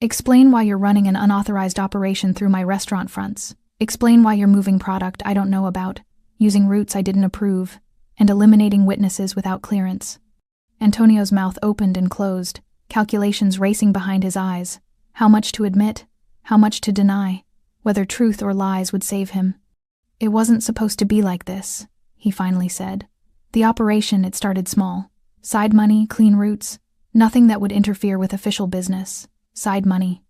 "Explain why you're running an unauthorized operation through my restaurant fronts. Explain why you're moving product I don't know about, using routes I didn't approve, and eliminating witnesses without clearance." Antonio's mouth opened and closed, calculations racing behind his eyes. How much to admit, how much to deny, whether truth or lies would save him. "It wasn't supposed to be like this," he finally said. "The operation, it started small. Side money, clean routes, nothing that would interfere with official business. Side money."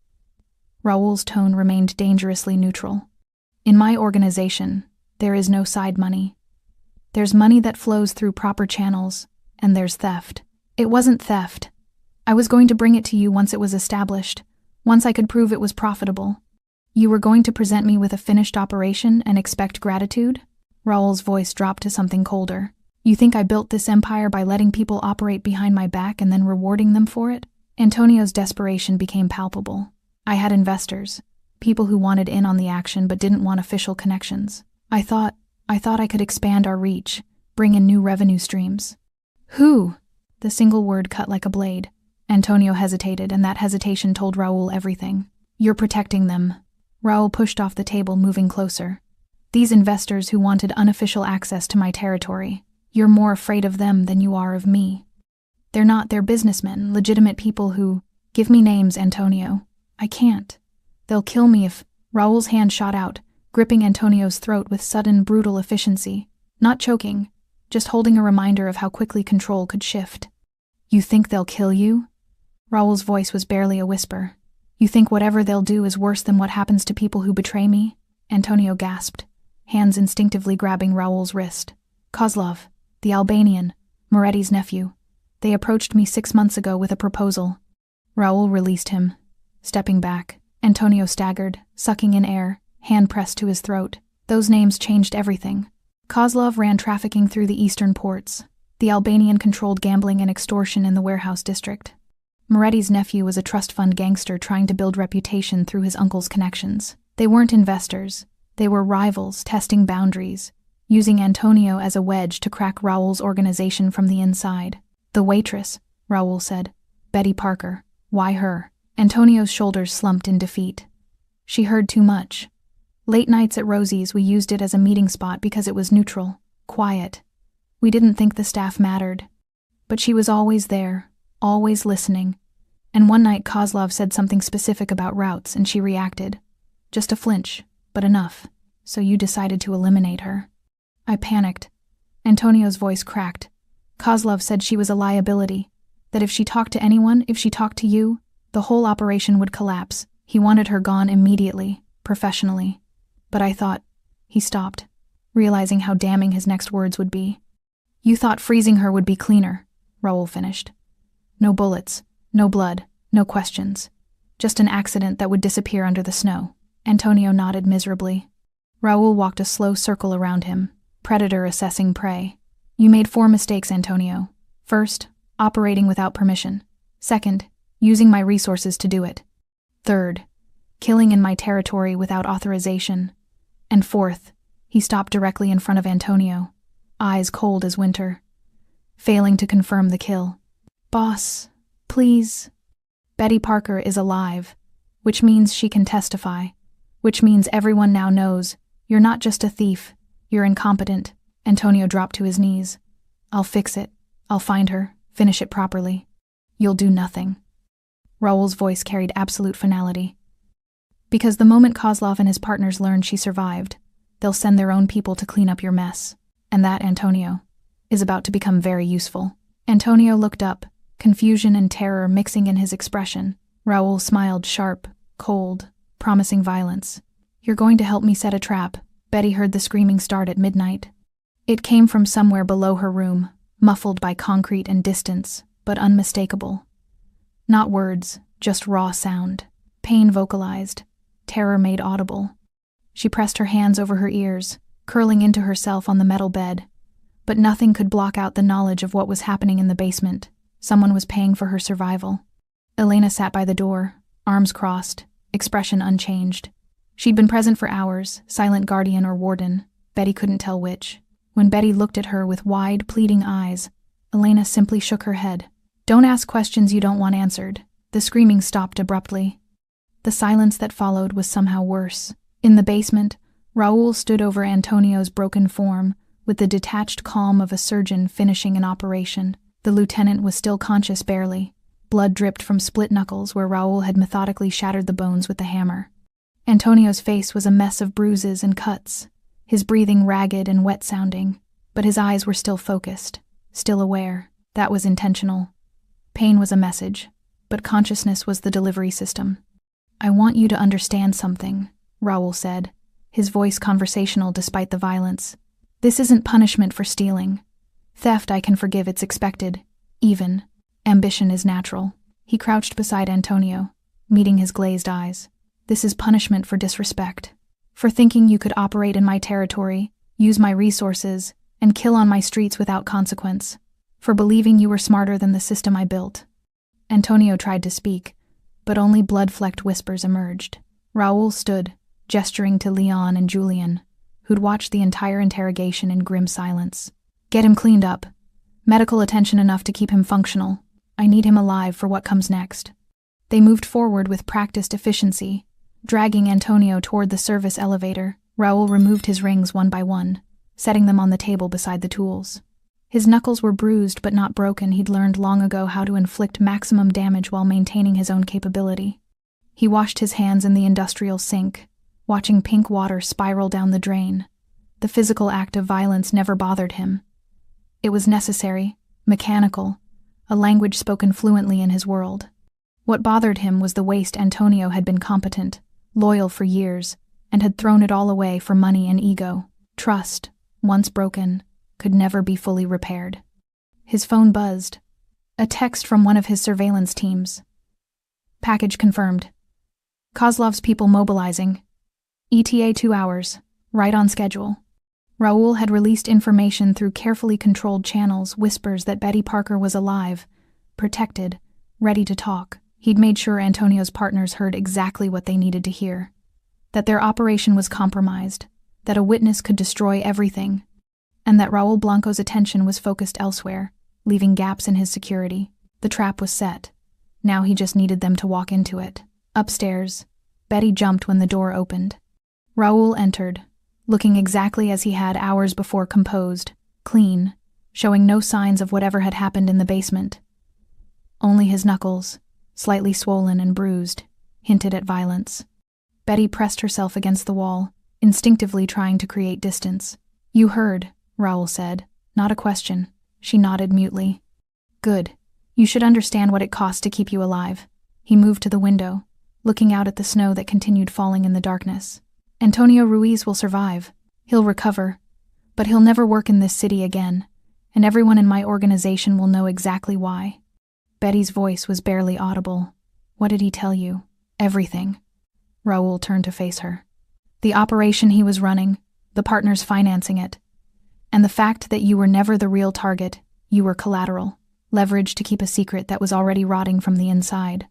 Raul's tone remained dangerously neutral. "In my organization, there is no side money. There's money that flows through proper channels, and there's theft. It wasn't theft. I was going to bring it to you once it was established, once I could prove it was profitable. You were going to present me with a finished operation and expect gratitude?" Raul's voice dropped to something colder. "You think I built this empire by letting people operate behind my back and then rewarding them for it?" Antonio's desperation became palpable. "I had investors, people who wanted in on the action but didn't want official connections. I thought I could expand our reach, bring in new revenue streams." "Who?" The single word cut like a blade. Antonio hesitated, and that hesitation told Raul everything. "You're protecting them." Raul pushed off the table, moving closer. "These investors who wanted unofficial access to my territory. You're more afraid of them than you are of me. They're businessmen, legitimate people who—" "Give me names, Antonio." "I can't. They'll kill me if—" Raul's hand shot out, gripping Antonio's throat with sudden, brutal efficiency. Not choking, just holding a reminder of how quickly control could shift. "You think they'll kill you?" Raul's voice was barely a whisper. "You think whatever they'll do is worse than what happens to people who betray me?" Antonio gasped, hands instinctively grabbing Raul's wrist. "Kozlov, the Albanian, Moretti's nephew. They approached me 6 months ago with a proposal." Raul released him. Stepping back, Antonio staggered, sucking in air, hand pressed to his throat. Those names changed everything. Kozlov ran trafficking through the eastern ports. The Albanian controlled gambling and extortion in the warehouse district. Moretti's nephew was a trust fund gangster trying to build reputation through his uncle's connections. They weren't investors. They were rivals testing boundaries, using Antonio as a wedge to crack Raoul's organization from the inside. The waitress, Raoul said. Betty Parker. Why her? Antonio's shoulders slumped in defeat. She heard too much. Late nights at Rosie's, we used it as a meeting spot because it was neutral, quiet. We didn't think the staff mattered. But she was always there, always listening. And one night Kozlov said something specific about routes and she reacted. Just a flinch, but enough. So you decided to eliminate her. I panicked. Antonio's voice cracked. Kozlov said she was a liability, that if she talked to anyone, if she talked to you, the whole operation would collapse. He wanted her gone immediately, professionally. But I thought... He stopped, realizing how damning his next words would be. You thought freezing her would be cleaner, Raoul finished. No bullets, no blood, no questions. Just an accident that would disappear under the snow. Antonio nodded miserably. Raoul walked a slow circle around him, predator assessing prey. You made 4 mistakes, Antonio. First, operating without permission. Second, using my resources to do it. Third, killing in my territory without authorization. And fourth, he stopped directly in front of Antonio, eyes cold as winter, failing to confirm the kill. Boss, please. Betty Parker is alive, which means she can testify, which means everyone now knows you're not just a thief, you're incompetent. Antonio dropped to his knees. I'll fix it. I'll find her, finish it properly. You'll do nothing. Raoul's voice carried absolute finality. Because the moment Kozlov and his partners learn she survived, they'll send their own people to clean up your mess. And that, Antonio, is about to become very useful. Antonio looked up, confusion and terror mixing in his expression. Raoul smiled sharp, cold, promising violence. You're going to help me set a trap. Betty heard the screaming start at midnight. It came from somewhere below her room, muffled by concrete and distance, but unmistakable. Not words, just raw sound. Pain vocalized, terror made audible. She pressed her hands over her ears, curling into herself on the metal bed. But nothing could block out the knowledge of what was happening in the basement. Someone was paying for her survival. Elena sat by the door, arms crossed, expression unchanged. She'd been present for hours, silent guardian or warden. Betty couldn't tell which. When Betty looked at her with wide, pleading eyes, Elena simply shook her head. Don't ask questions you don't want answered. The screaming stopped abruptly. The silence that followed was somehow worse. In the basement, Raoul stood over Antonio's broken form, with the detached calm of a surgeon finishing an operation. The lieutenant was still conscious barely. Blood dripped from split knuckles where Raoul had methodically shattered the bones with the hammer. Antonio's face was a mess of bruises and cuts, his breathing ragged and wet-sounding, but his eyes were still focused, still aware. That was intentional. Pain was a message, but consciousness was the delivery system. I want you to understand something, Raoul said, his voice conversational despite the violence. This isn't punishment for stealing. Theft I can forgive, it's expected. Even. Ambition is natural. He crouched beside Antonio, meeting his glazed eyes. This is punishment for disrespect. For thinking you could operate in my territory, use my resources, and kill on my streets without consequence. For believing you were smarter than the system I built. Antonio tried to speak, but only blood-flecked whispers emerged. Raoul stood, gesturing to Leon and Julian, who'd watched the entire interrogation in grim silence. Get him cleaned up. Medical attention enough to keep him functional. I need him alive for what comes next. They moved forward with practiced efficiency, dragging Antonio toward the service elevator. Raoul removed his rings one by one, setting them on the table beside the tools. His knuckles were bruised but not broken. He'd learned long ago how to inflict maximum damage while maintaining his own capability. He washed his hands in the industrial sink, watching pink water spiral down the drain. The physical act of violence never bothered him. It was necessary, mechanical, a language spoken fluently in his world. What bothered him was the waste. Antonio had been competent, loyal for years, and had thrown it all away for money and ego. Trust, once broken, could never be fully repaired. His phone buzzed. A text from one of his surveillance teams. Package confirmed. Kozlov's people mobilizing. ETA 2 hours, right on schedule. Raoul had released information through carefully controlled channels, whispers that Betty Parker was alive, protected, ready to talk. He'd made sure Antonio's partners heard exactly what they needed to hear. That their operation was compromised, that a witness could destroy everything, and that Raul Blanco's attention was focused elsewhere, leaving gaps in his security. The trap was set. Now he just needed them to walk into it. Upstairs, Betty jumped when the door opened. Raul entered, looking exactly as he had hours before, composed, clean, showing no signs of whatever had happened in the basement. Only his knuckles, slightly swollen and bruised, hinted at violence. Betty pressed herself against the wall, instinctively trying to create distance. "You heard," Raul said, not a question. She nodded mutely. "Good. You should understand what it costs to keep you alive." He moved to the window, looking out at the snow that continued falling in the darkness. "Antonio Ruiz will survive. He'll recover. But he'll never work in this city again, and everyone in my organization will know exactly why." Betty's voice was barely audible. "What did he tell you?" "Everything." Raoul turned to face her. "The operation he was running, the partners financing it, and the fact that you were never the real target, you were collateral, leverage to keep a secret that was already rotting from the inside."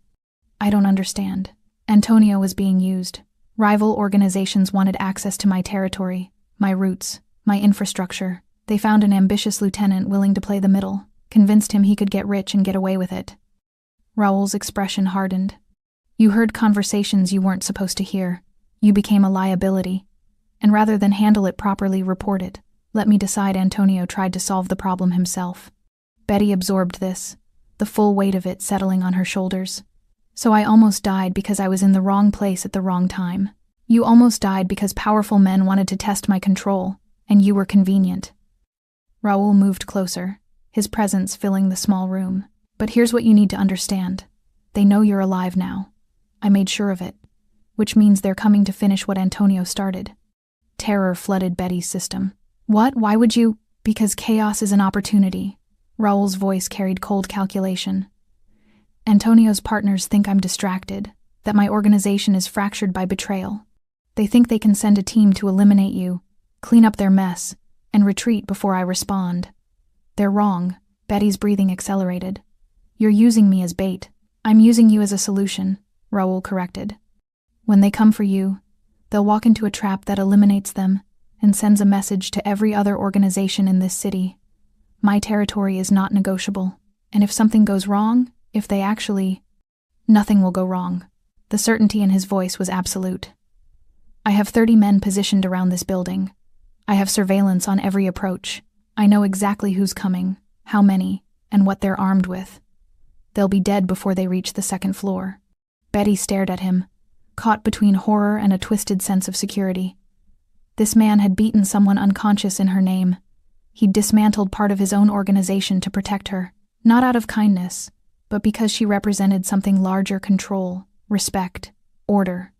"I don't understand." "Antonio was being used. Rival organizations wanted access to my territory, my roots, my infrastructure. They found an ambitious lieutenant willing to play the middle, convinced him he could get rich and get away with it." Raoul's expression hardened. "You heard conversations you weren't supposed to hear. You became a liability. And rather than handle it properly, report it. Let me decide Antonio tried to solve the problem himself." Betty absorbed this, the full weight of it settling on her shoulders. "So I almost died because I was in the wrong place at the wrong time. You almost died because powerful men wanted to test my control, and you were convenient." Raoul moved closer, his presence filling the small room. "But here's what you need to understand. They know you're alive now. I made sure of it, which means they're coming to finish what Antonio started." Terror flooded Betty's system. "What? Why would you?" "Because chaos is an opportunity." Raoul's voice carried cold calculation. "Antonio's partners think I'm distracted, that my organization is fractured by betrayal. They think they can send a team to eliminate you, clean up their mess, and retreat before I respond. They're wrong." Betty's breathing accelerated. "You're using me as bait." "I'm using you as a solution," Raoul corrected. "When they come for you, they'll walk into a trap that eliminates them and sends a message to every other organization in this city. My territory is not negotiable, and if something goes wrong, if they actually... nothing will go wrong." The certainty in his voice was absolute. "I have 30 men positioned around this building. I have surveillance on every approach. I know exactly who's coming, how many, and what they're armed with. They'll be dead before they reach the second floor." Betty stared at him, caught between horror and a twisted sense of security. This man had beaten someone unconscious in her name. He'd dismantled part of his own organization to protect her, not out of kindness, but because she represented something larger: control, respect, order.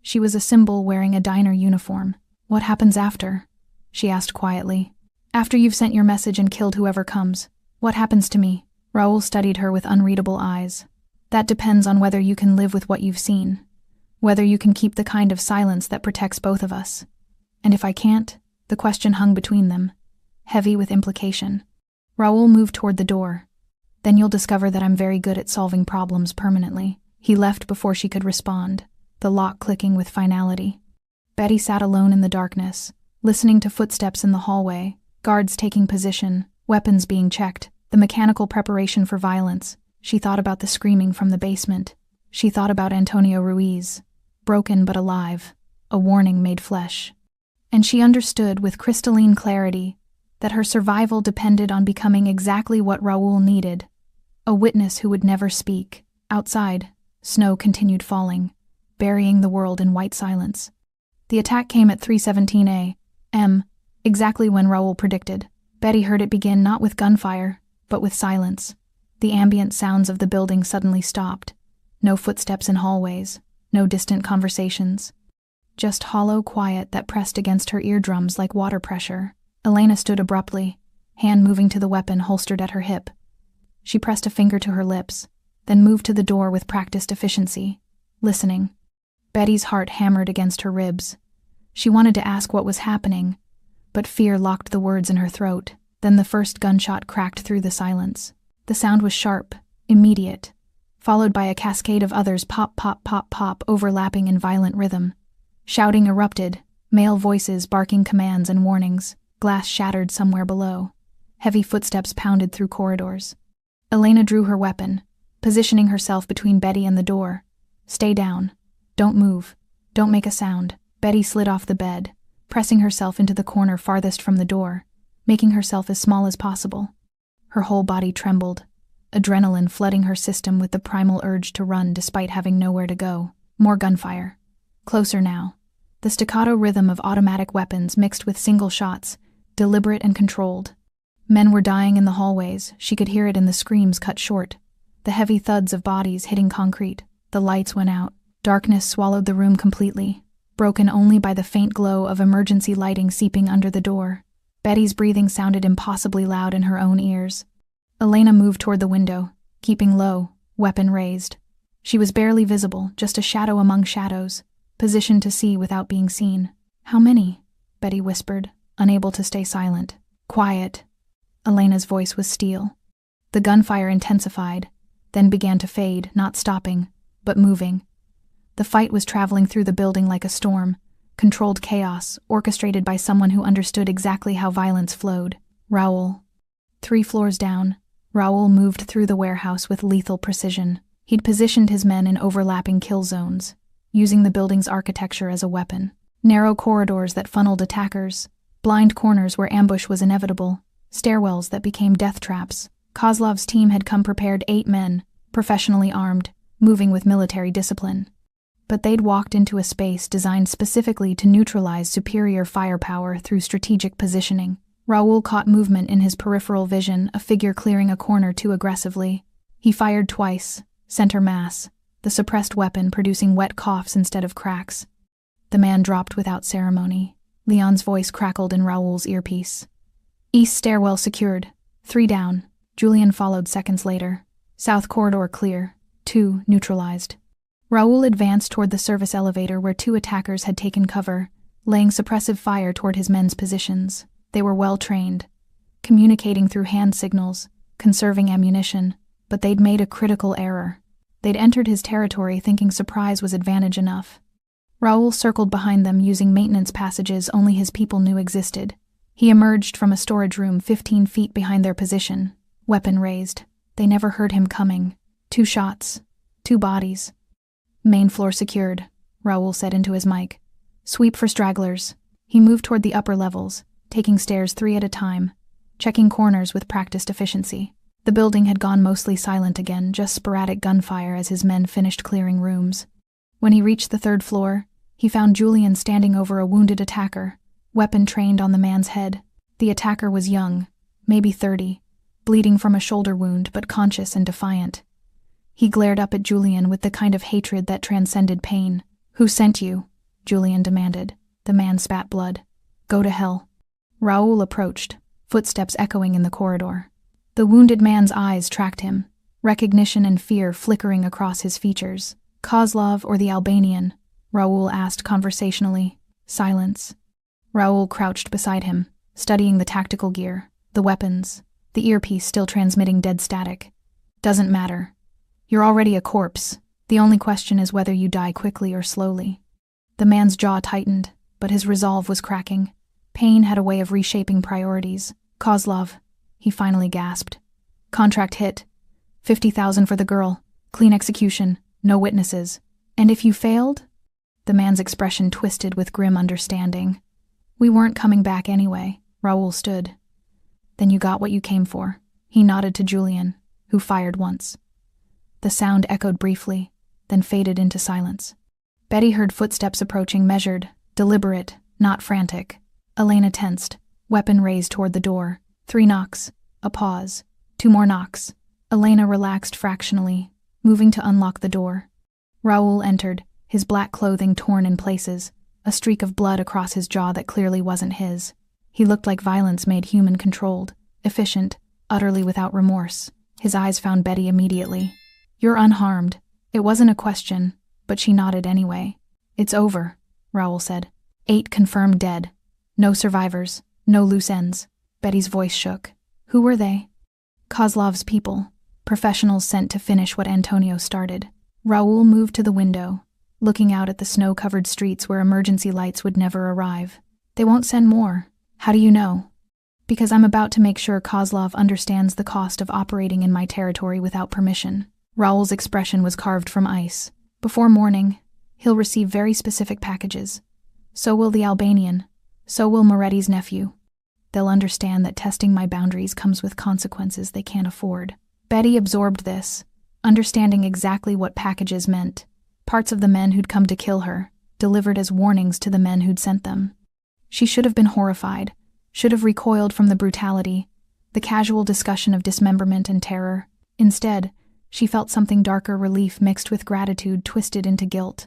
She was a symbol wearing a diner uniform. "What happens after?" she asked quietly. "After you've sent your message and killed whoever comes, what happens to me?" Raoul studied her with unreadable eyes. "That depends on whether you can live with what you've seen, whether you can keep the kind of silence that protects both of us. And if I can't," the question hung between them, heavy with implication. Raoul moved toward the door. "Then you'll discover that I'm very good at solving problems permanently." He left before she could respond, the lock clicking with finality. Betty sat alone in the darkness, listening to footsteps in the hallway, guards taking position, weapons being checked, the mechanical preparation for violence. She thought about the screaming from the basement. She thought about Antonio Ruiz, broken but alive, a warning made flesh. And she understood with crystalline clarity that her survival depended on becoming exactly what Raoul needed, a witness who would never speak. Outside, snow continued falling, burying the world in white silence. The attack came at 3:17 a.m., exactly when Raoul predicted. Betty heard it begin not with gunfire, but with silence. The ambient sounds of the building suddenly stopped. No footsteps in hallways, no distant conversations. Just hollow quiet that pressed against her eardrums like water pressure. Elena stood abruptly, hand moving to the weapon holstered at her hip. She pressed a finger to her lips, then moved to the door with practiced efficiency, listening. Betty's heart hammered against her ribs. She wanted to ask what was happening, but fear locked the words in her throat. Then the first gunshot cracked through the silence. The sound was sharp, immediate, followed by a cascade of others, pop, pop, pop, pop, overlapping in violent rhythm. Shouting erupted, male voices barking commands and warnings. Glass shattered somewhere below. Heavy footsteps pounded through corridors. Elena drew her weapon, positioning herself between Betty and the door. "Stay down. Don't move. Don't make a sound." Betty slid off the bed, pressing herself into the corner farthest from the door, making herself as small as possible. Her whole body trembled, adrenaline flooding her system with the primal urge to run despite having nowhere to go. More gunfire. Closer now. The staccato rhythm of automatic weapons mixed with single shots, deliberate and controlled. Men were dying in the hallways. She could hear it in the screams cut short. The heavy thuds of bodies hitting concrete. The lights went out. Darkness swallowed the room completely, broken only by the faint glow of emergency lighting seeping under the door. Betty's breathing sounded impossibly loud in her own ears. Elena moved toward the window, keeping low, weapon raised. She was barely visible, just a shadow among shadows, positioned to see without being seen. "How many?" Betty whispered, unable to stay silent. "Quiet." Elena's voice was steel. The gunfire intensified, then began to fade, not stopping, but moving. The fight was traveling through the building like a storm, controlled chaos, orchestrated by someone who understood exactly how violence flowed. Raoul. 3 floors down, Raoul moved through the warehouse with lethal precision. He'd positioned his men in overlapping kill zones, using the building's architecture as a weapon. Narrow corridors that funneled attackers, blind corners where ambush was inevitable, stairwells that became death traps. Kozlov's team had come prepared, 8 men, professionally armed, moving with military discipline. But they'd walked into a space designed specifically to neutralize superior firepower through strategic positioning. Raoul caught movement in his peripheral vision, a figure clearing a corner too aggressively. He fired twice, center mass, the suppressed weapon producing wet coughs instead of cracks. The man dropped without ceremony. Leon's voice crackled in Raoul's earpiece. "East stairwell secured. 3 down." Julian followed seconds later. "South corridor clear. 2 neutralized." Raoul advanced toward the service elevator where 2 attackers had taken cover, laying suppressive fire toward his men's positions. They were well trained, communicating through hand signals, conserving ammunition, but they'd made a critical error. They'd entered his territory thinking surprise was advantage enough. Raoul circled behind them using maintenance passages only his people knew existed. He emerged from a storage room 15 feet behind their position, weapon raised. They never heard him coming. 2 shots. 2 bodies. "Main floor secured," Raoul said into his mic. "Sweep for stragglers." He moved toward the upper levels, taking stairs 3 at a time, checking corners with practiced efficiency. The building had gone mostly silent again, just sporadic gunfire as his men finished clearing rooms. When he reached the 3rd floor, he found Julian standing over a wounded attacker, weapon trained on the man's head. The attacker was young, maybe 30, bleeding from a shoulder wound but conscious and defiant. He glared up at Julian with the kind of hatred that transcended pain. "Who sent you?" Julian demanded. The man spat blood. "Go to hell." Raoul approached, footsteps echoing in the corridor. The wounded man's eyes tracked him, recognition and fear flickering across his features. "Kozlov or the Albanian?" Raoul asked conversationally. Silence. Raoul crouched beside him, studying the tactical gear, the weapons, the earpiece still transmitting dead static. "Doesn't matter. You're already a corpse. The only question is whether you die quickly or slowly." The man's jaw tightened, but his resolve was cracking. Pain had a way of reshaping priorities. "Kozlov," he finally gasped. "Contract hit. 50,000 for the girl. Clean execution. No witnesses. And if you failed?" The man's expression twisted with grim understanding. "We weren't coming back anyway." Raoul stood. "Then you got what you came for." He nodded to Julian, who fired once. The sound echoed briefly, then faded into silence. Betty heard footsteps approaching, measured, deliberate, not frantic. Elena tensed, weapon raised toward the door. 3 knocks, a pause, 2 more knocks. Elena relaxed fractionally, moving to unlock the door. Raoul entered, his black clothing torn in places, a streak of blood across his jaw that clearly wasn't his. He looked like violence made human-controlled, efficient, utterly without remorse. His eyes found Betty immediately. "You're unharmed." It wasn't a question, but she nodded anyway. "It's over," Raoul said. 8 confirmed dead. No survivors, No loose ends. Betty's voice shook. Who were they? Kozlov's people, professionals sent to finish what Antonio started. Raoul moved to the window, looking out at the snow-covered streets where emergency lights would never arrive. They won't send more. How do you know? Because I'm about to make sure Kozlov understands the cost of operating in my territory without permission. Raoul's expression was carved from ice. Before morning, he'll receive very specific packages. So will the Albanian. So will Moretti's nephew. They'll understand that testing my boundaries comes with consequences they can't afford. Betty absorbed this, understanding exactly what packages meant. Parts of the men who'd come to kill her, delivered as warnings to the men who'd sent them. She should have been horrified, should have recoiled from the brutality, the casual discussion of dismemberment and terror. Instead, she felt something darker, relief mixed with gratitude twisted into guilt.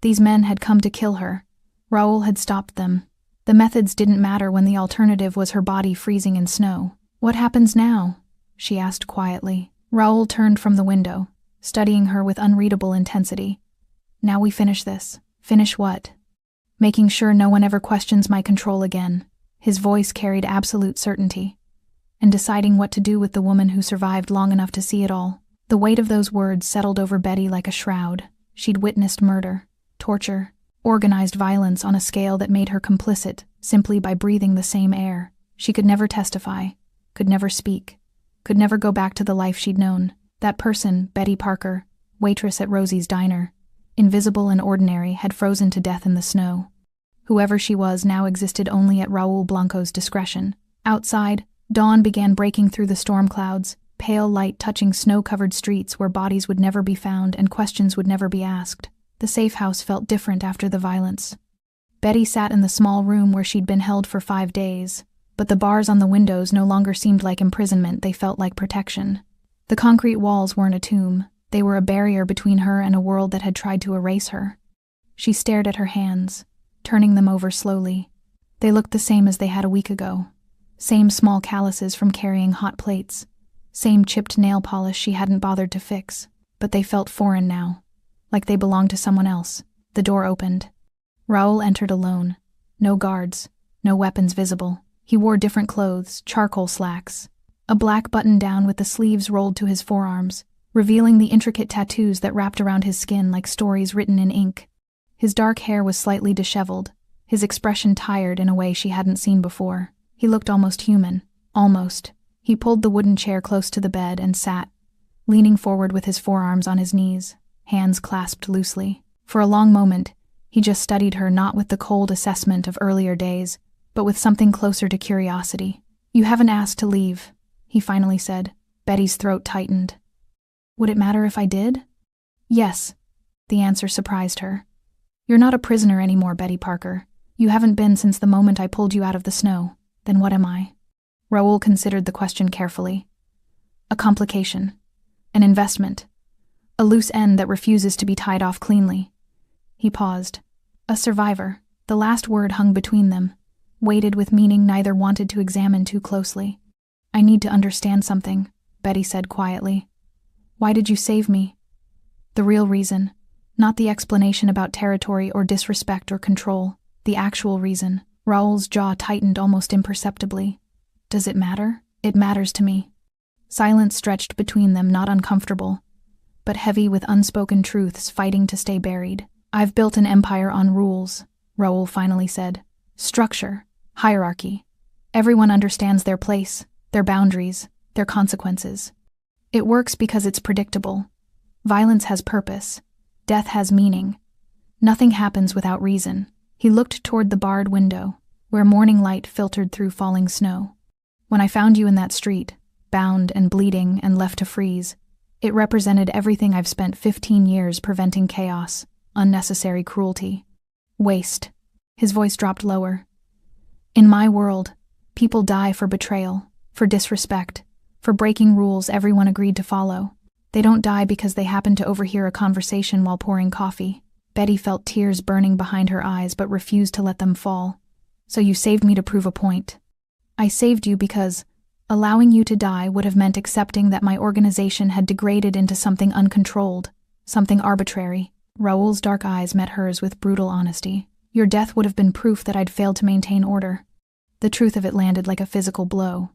These men had come to kill her. Raoul had stopped them. The methods didn't matter when the alternative was her body freezing in snow. What happens now? She asked quietly. Raoul turned from the window, studying her with unreadable intensity. Now we finish this. Finish what? Making sure no one ever questions my control again. His voice carried absolute certainty. And deciding what to do with the woman who survived long enough to see it all. The weight of those words settled over Betty like a shroud. She'd witnessed murder, torture, organized violence on a scale that made her complicit simply by breathing the same air. She could never testify, could never speak, could never go back to the life she'd known. That person, Betty Parker, waitress at Rosie's diner, invisible and ordinary, had frozen to death in the snow. Whoever she was now existed only at Raoul Blanco's discretion. Outside, dawn began breaking through the storm clouds, pale light touching snow-covered streets where bodies would never be found and questions would never be asked. The safe house felt different after the violence. Betty sat in the small room where she'd been held for 5 days, but the bars on the windows no longer seemed like imprisonment, they felt like protection. The concrete walls weren't a tomb, they were a barrier between her and a world that had tried to erase her. She stared at her hands, turning them over slowly. They looked the same as they had a week ago. Same small calluses from carrying hot plates. Same chipped nail polish she hadn't bothered to fix. But they felt foreign now, like they belonged to someone else. The door opened. Raoul entered alone. No guards, no weapons visible. He wore different clothes, charcoal slacks. A black button-down with the sleeves rolled to his forearms, revealing the intricate tattoos that wrapped around his skin like stories written in ink. His dark hair was slightly disheveled, his expression tired in a way she hadn't seen before. He looked almost human. Almost. He pulled the wooden chair close to the bed and sat, leaning forward with his forearms on his knees, hands clasped loosely. For a long moment, he just studied her, not with the cold assessment of earlier days, but with something closer to curiosity. "You haven't asked to leave," he finally said. Betty's throat tightened. "Would it matter if I did?" "Yes." The answer surprised her. "You're not a prisoner anymore, Betty Parker. You haven't been since the moment I pulled you out of the snow. Then what am I?" Raoul considered the question carefully. "A complication. An investment. A loose end that refuses to be tied off cleanly." He paused. "A survivor." The last word hung between them, weighted with meaning neither wanted to examine too closely. "I need to understand something," Betty said quietly. "Why did you save me?" The real reason, not the explanation about territory or disrespect or control, the actual reason. Raoul's jaw tightened almost imperceptibly. "Does it matter?" "It matters to me." Silence stretched between them, not uncomfortable, but heavy with unspoken truths fighting to stay buried. "I've built an empire on rules," Raoul finally said. "Structure, hierarchy. Everyone understands their place, their boundaries, their consequences. It works because it's predictable. Violence has purpose. Death has meaning. Nothing happens without reason." He looked toward the barred window, where morning light filtered through falling snow. "When I found you in that street, bound and bleeding and left to freeze, it represented everything I've spent 15 years preventing: chaos, unnecessary cruelty, waste." His voice dropped lower. "In my world, people die for betrayal, for disrespect, for breaking rules everyone agreed to follow. They don't die because they happen to overhear a conversation while pouring coffee." Betty felt tears burning behind her eyes but refused to let them fall. "So you saved me to prove a point." "I saved you because allowing you to die would have meant accepting that my organization had degraded into something uncontrolled, something arbitrary." Raoul's dark eyes met hers with brutal honesty. "Your death would have been proof that I'd failed to maintain order. The truth of it landed like a physical blow.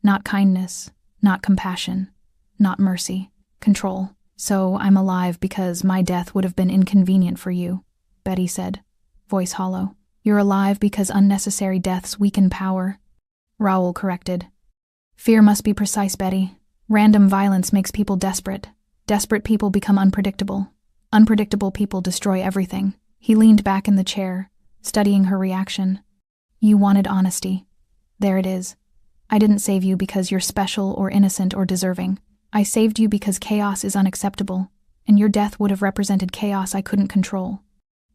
Not kindness, not compassion, not mercy, control. So I'm alive because my death would have been inconvenient for you, Betty said, voice hollow. You're alive because unnecessary deaths weaken power, Raoul corrected. Fear must be precise, Betty. Random violence makes people desperate. Desperate people become unpredictable. Unpredictable people destroy everything. He leaned back in the chair, studying her reaction. You wanted honesty. There it is. I didn't save you because you're special or innocent or deserving. I saved you because chaos is unacceptable, and your death would have represented chaos I couldn't control.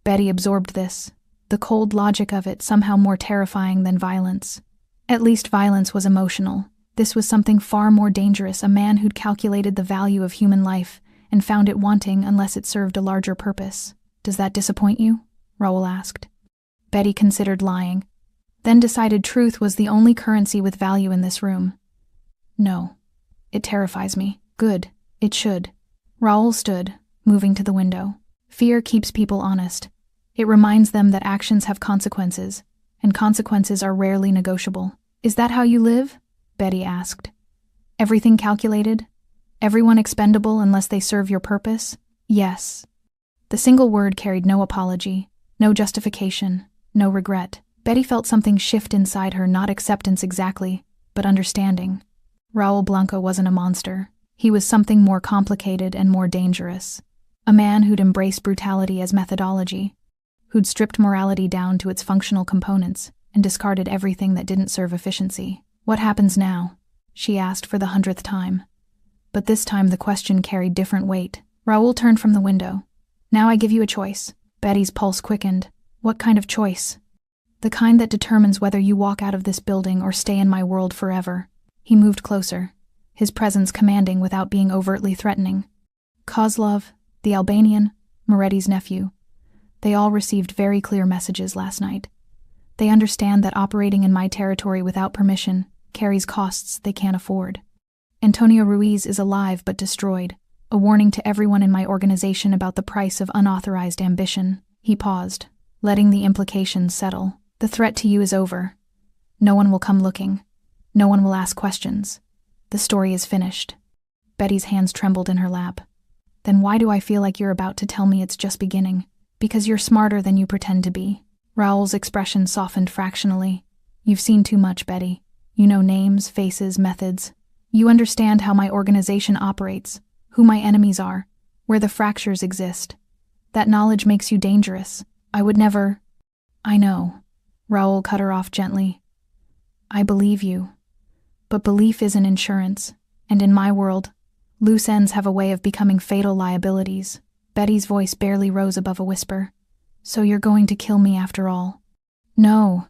Betty absorbed this, the cold logic of it somehow more terrifying than violence. At least violence was emotional. This was something far more dangerous, a man who'd calculated the value of human life and found it wanting unless it served a larger purpose. Does that disappoint you? Raoul asked. Betty considered lying, then decided truth was the only currency with value in this room. No. It terrifies me. Good. It should. Raoul stood, moving to the window. Fear keeps people honest. It reminds them that actions have consequences, and consequences are rarely negotiable. Is that how you live? Betty asked. Everything calculated? Everyone expendable unless they serve your purpose? Yes. The single word carried no apology, no justification, no regret. Betty felt something shift inside her, not acceptance exactly, but understanding. Raoul Blanco wasn't a monster. He was something more complicated and more dangerous. A man who'd embraced brutality as methodology, who'd stripped morality down to its functional components and discarded everything that didn't serve efficiency. What happens now? She asked for the 100th time. But this time the question carried different weight. Raoul turned from the window. Now I give you a choice. Betty's pulse quickened. What kind of choice? The kind that determines whether you walk out of this building or stay in my world forever. He moved closer, his presence commanding without being overtly threatening. Kozlov, the Albanian, Moretti's nephew. They all received very clear messages last night. They understand that operating in my territory without permission carries costs they can't afford. Antonio Ruiz is alive but destroyed, a warning to everyone in my organization about the price of unauthorized ambition. He paused, letting the implications settle. The threat to you is over. No one will come looking. No one will ask questions. The story is finished. Betty's hands trembled in her lap. Then why do I feel like you're about to tell me it's just beginning? Because you're smarter than you pretend to be. Raoul's expression softened fractionally. You've seen too much, Betty. You know names, faces, methods. You understand how my organization operates, who my enemies are, where the fractures exist. That knowledge makes you dangerous. I would never... I know. Raoul cut her off gently. I believe you. But belief isn't insurance, and in my world, loose ends have a way of becoming fatal liabilities. Betty's voice barely rose above a whisper. So you're going to kill me after all? No.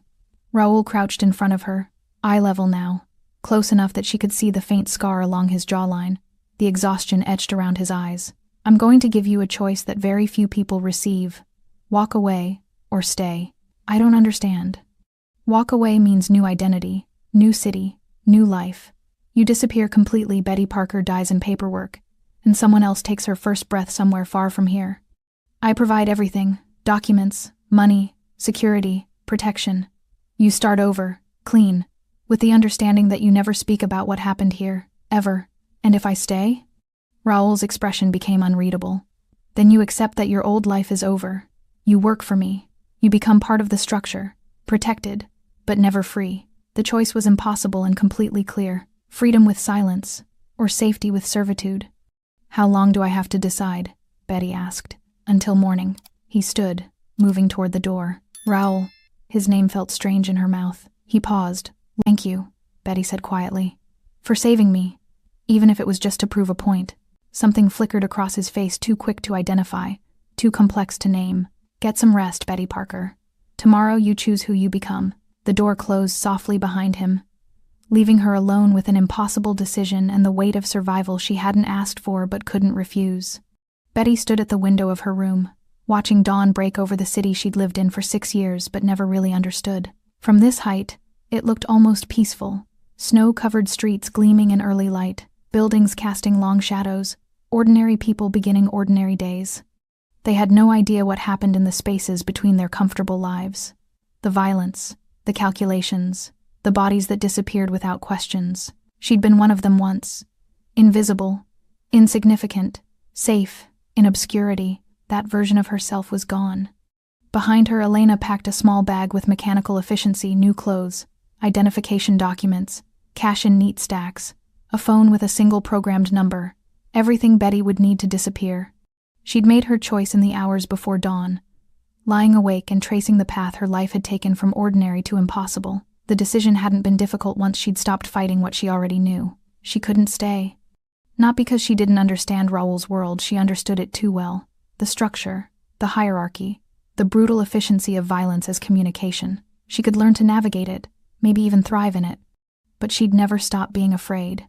Raoul crouched in front of her, eye level now, close enough that she could see the faint scar along his jawline, the exhaustion etched around his eyes. I'm going to give you a choice that very few people receive. Walk away, or stay. I don't understand. Walk away means new identity, new city, new life. You disappear completely. Betty Parker dies in paperwork, and someone else takes her first breath somewhere far from here. I provide everything, documents, money, security, protection. You start over, clean, with the understanding that you never speak about what happened here, ever. And if I stay? Raoul's expression became unreadable. Then you accept that your old life is over. You work for me. You become part of the structure, protected, but never free. The choice was impossible and completely clear. Freedom with silence, or safety with servitude. How long do I have to decide? Betty asked. Until morning. He stood, moving toward the door. Raoul. His name felt strange in her mouth. He paused. Thank you, Betty said quietly. For saving me, even if it was just to prove a point. Something flickered across his face, too quick to identify, too complex to name. Get some rest, Betty Parker. Tomorrow you choose who you become. The door closed softly behind him, leaving her alone with an impossible decision and the weight of survival she hadn't asked for but couldn't refuse. Betty stood at the window of her room, watching dawn break over the city she'd lived in for 6 years but never really understood. From this height, it looked almost peaceful. Snow-covered streets gleaming in early light, buildings casting long shadows, ordinary people beginning ordinary days. They had no idea what happened in the spaces between their comfortable lives. The violence, the calculations, the bodies that disappeared without questions. She'd been one of them once. Invisible, insignificant, safe, in obscurity. That version of herself was gone. Behind her, Elena packed a small bag with mechanical efficiency, new clothes, identification documents, cash in neat stacks, a phone with a single programmed number, everything Betty would need to disappear. She'd made her choice in the hours before dawn, lying awake and tracing the path her life had taken from ordinary to impossible. The decision hadn't been difficult once she'd stopped fighting what she already knew. She couldn't stay. Not because she didn't understand Raoul's world, she understood it too well. The structure, the hierarchy, the brutal efficiency of violence as communication. She could learn to navigate it, maybe even thrive in it. But she'd never stop being afraid.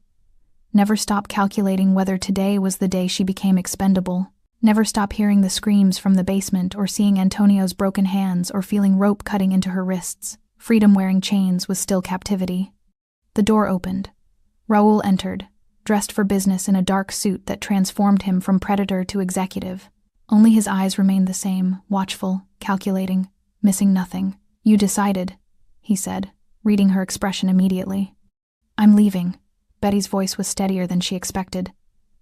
Never stop calculating whether today was the day she became expendable. Never stop hearing the screams from the basement or seeing Antonio's broken hands or feeling rope cutting into her wrists. Freedom wearing chains was still captivity. The door opened. Raoul entered, dressed for business in a dark suit that transformed him from predator to executive. Only his eyes remained the same, watchful, calculating, missing nothing. "You decided," he said, reading her expression immediately. "I'm leaving." Betty's voice was steadier than she expected.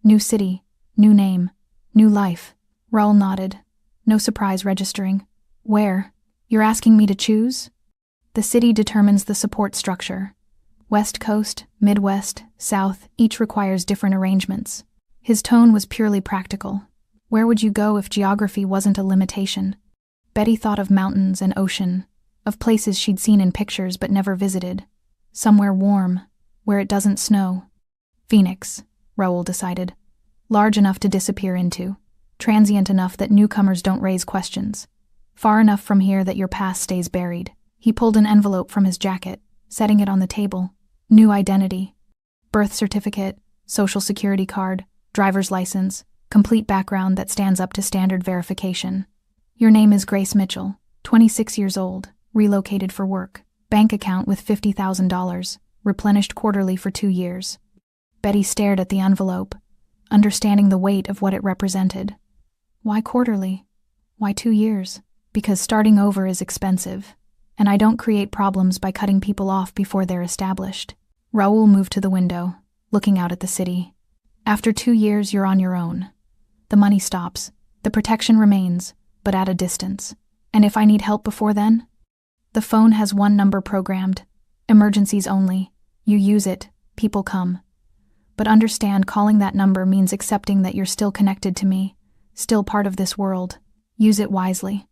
"New city, new name, new life." Raoul nodded, no surprise registering. "Where? You're asking me to choose?" "The city determines the support structure. West Coast, Midwest, South, each requires different arrangements." His tone was purely practical. Where would you go if geography wasn't a limitation? Betty thought of mountains and ocean, of places she'd seen in pictures but never visited. Somewhere warm, where it doesn't snow. Phoenix, Raoul decided. Large enough to disappear into. Transient enough that newcomers don't raise questions. Far enough from here that your past stays buried. He pulled an envelope from his jacket, setting it on the table. New identity. Birth certificate, social security card, driver's license, complete background that stands up to standard verification. Your name is Grace Mitchell, 26 years old, relocated for work. Bank account with $50,000, replenished quarterly for 2 years. Betty stared at the envelope, understanding the weight of what it represented. Why quarterly? Why 2 years? Because starting over is expensive, and I don't create problems by cutting people off before they're established. Raoul moved to the window, looking out at the city. After 2 years, you're on your own. The money stops, the protection remains, but at a distance. And if I need help before then? The phone has one number programmed, emergencies only. You use it, people come. But understand, calling that number means accepting that you're still connected to me, still part of this world. Use it wisely.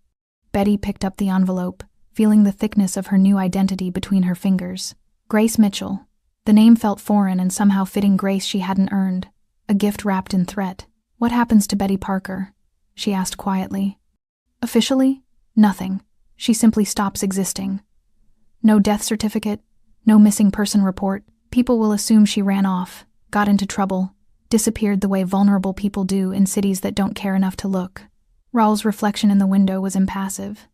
Betty picked up the envelope, feeling the thickness of her new identity between her fingers. Grace Mitchell. The name felt foreign and somehow fitting grace she hadn't earned, a gift wrapped in threat. What happens to Betty Parker? She asked quietly. Officially? Nothing. She simply stops existing. No death certificate, no missing person report. People will assume she ran off, got into trouble, disappeared the way vulnerable people do in cities that don't care enough to look. Raoul's reflection in the window was impassive.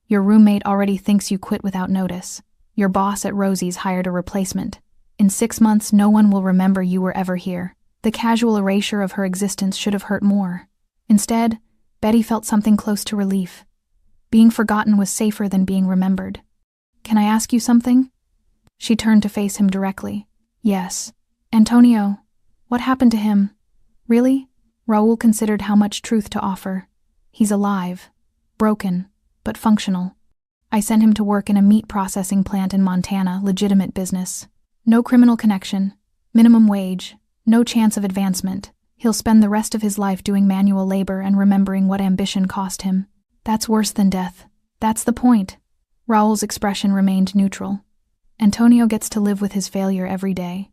Your roommate already thinks you quit without notice. Your boss at Rosie's hired a replacement. In 6 months, no one will remember you were ever here. The casual erasure of her existence should have hurt more. Instead, Betty felt something close to relief. Being forgotten was safer than being remembered. Can I ask you something? She turned to face him directly. Yes. Antonio, what happened to him? Really? Raoul considered how much truth to offer. He's alive, broken, but functional. I sent him to work in a meat processing plant in Montana, legitimate business. No criminal connection, minimum wage, no chance of advancement. He'll spend the rest of his life doing manual labor and remembering what ambition cost him. That's worse than death. That's the point. Raoul's expression remained neutral. Antonio gets to live with his failure every day.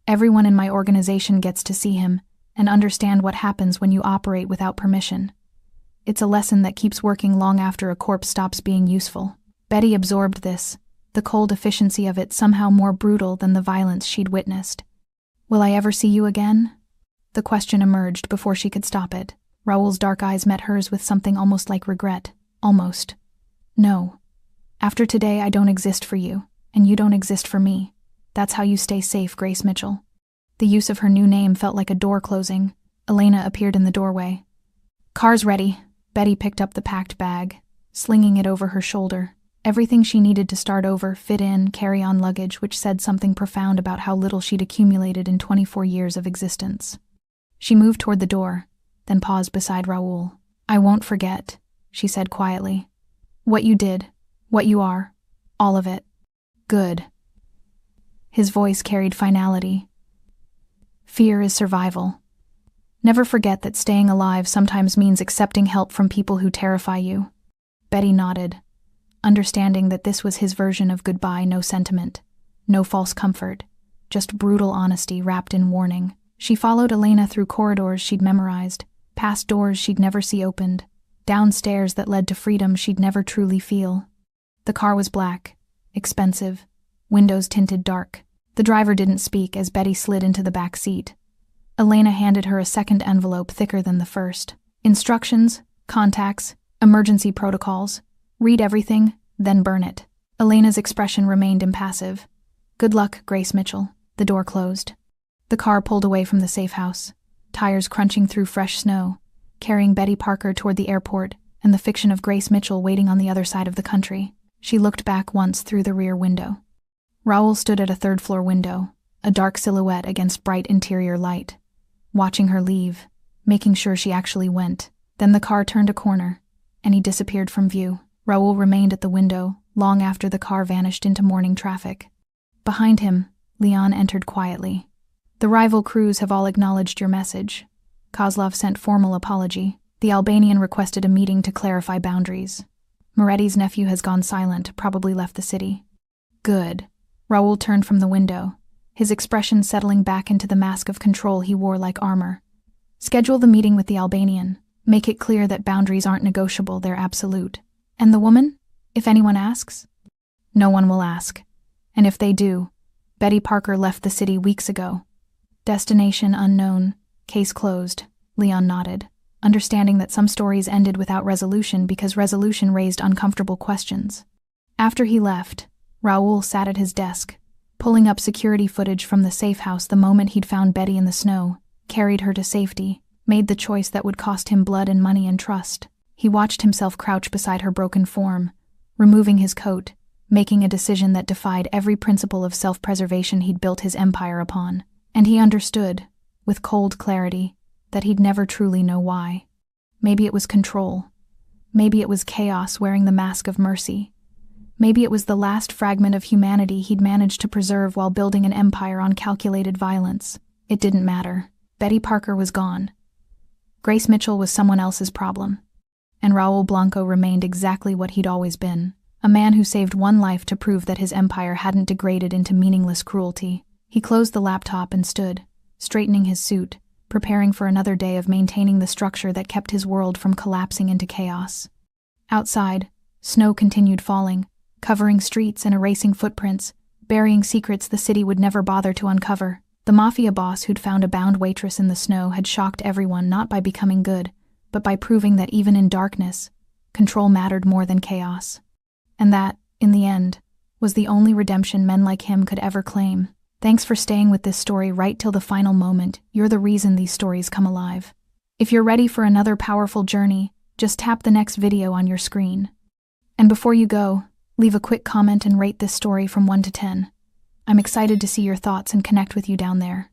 Everyone in my organization gets to see him and understand what happens when you operate without permission. It's a lesson that keeps working long after a corpse stops being useful. Betty absorbed this, the cold efficiency of it somehow more brutal than the violence she'd witnessed. Will I ever see you again? The question emerged before she could stop it. Raoul's dark eyes met hers with something almost like regret. Almost. No. After today, I don't exist for you, and you don't exist for me. That's how you stay safe, Grace Mitchell. The use of her new name felt like a door closing. Elena appeared in the doorway. Car's ready. Betty picked up the packed bag, slinging it over her shoulder. Everything she needed to start over, fit in, carry on luggage, which said something profound about how little she'd accumulated in 24 years of existence. She moved toward the door, then paused beside Raoul. "I won't forget," she said quietly. "What you did, what you are, all of it. Good." His voice carried finality. "Fear is survival. Never forget that staying alive sometimes means accepting help from people who terrify you." Betty nodded, understanding that this was his version of goodbye. No sentiment, no false comfort, just brutal honesty wrapped in warning. She followed Elena through corridors she'd memorized, past doors she'd never see opened, down stairs that led to freedom she'd never truly feel. The car was black, expensive, windows tinted dark. The driver didn't speak as Betty slid into the back seat. Elena handed her a second envelope thicker than the first. Instructions, contacts, emergency protocols. Read everything, then burn it. Elena's expression remained impassive. "Good luck, Grace Mitchell." The door closed. The car pulled away from the safe house, tires crunching through fresh snow, carrying Betty Parker toward the airport and the fiction of Grace Mitchell waiting on the other side of the country. She looked back once through the rear window. Raoul stood at a third-floor window, a dark silhouette against bright interior light, watching her leave, making sure she actually went. Then the car turned a corner, and he disappeared from view. Raoul remained at the window long after the car vanished into morning traffic. Behind him, Leon entered quietly. "The rival crews have all acknowledged your message." Kozlov sent formal apology. The Albanian requested a meeting to clarify boundaries. Moretti's nephew has gone silent, probably left the city. "Good." Raoul turned from the window, his expression settling back into the mask of control he wore like armor. "Schedule the meeting with the Albanian. Make it clear that boundaries aren't negotiable, they're absolute. And the woman? If anyone asks?" "No one will ask. And if they do, Betty Parker left the city weeks ago." "Destination unknown. Case closed." Leon nodded, understanding that some stories ended without resolution because resolution raised uncomfortable questions. After he left, Raoul sat at his desk, pulling up security footage from the safe house the moment he'd found Betty in the snow, carried her to safety, made the choice that would cost him blood and money and trust. He watched himself crouch beside her broken form, removing his coat, making a decision that defied every principle of self-preservation he'd built his empire upon. And he understood, with cold clarity, that he'd never truly know why. Maybe it was control. Maybe it was chaos wearing the mask of mercy. Maybe it was the last fragment of humanity he'd managed to preserve while building an empire on calculated violence. It didn't matter. Betty Parker was gone. Grace Mitchell was someone else's problem. And Raoul Blanco remained exactly what he'd always been, a man who saved one life to prove that his empire hadn't degraded into meaningless cruelty. He closed the laptop and stood, straightening his suit, preparing for another day of maintaining the structure that kept his world from collapsing into chaos. Outside, snow continued falling, covering streets and erasing footprints, burying secrets the city would never bother to uncover. The Mafia boss who'd found a bound waitress in the snow had shocked everyone not by becoming good, but by proving that even in darkness, control mattered more than chaos. And that, in the end, was the only redemption men like him could ever claim. Thanks for staying with this story right till the final moment. You're the reason these stories come alive. If you're ready for another powerful journey, just tap the next video on your screen. And before you go, leave a quick comment and rate this story from 1 to 10. I'm excited to see your thoughts and connect with you down there.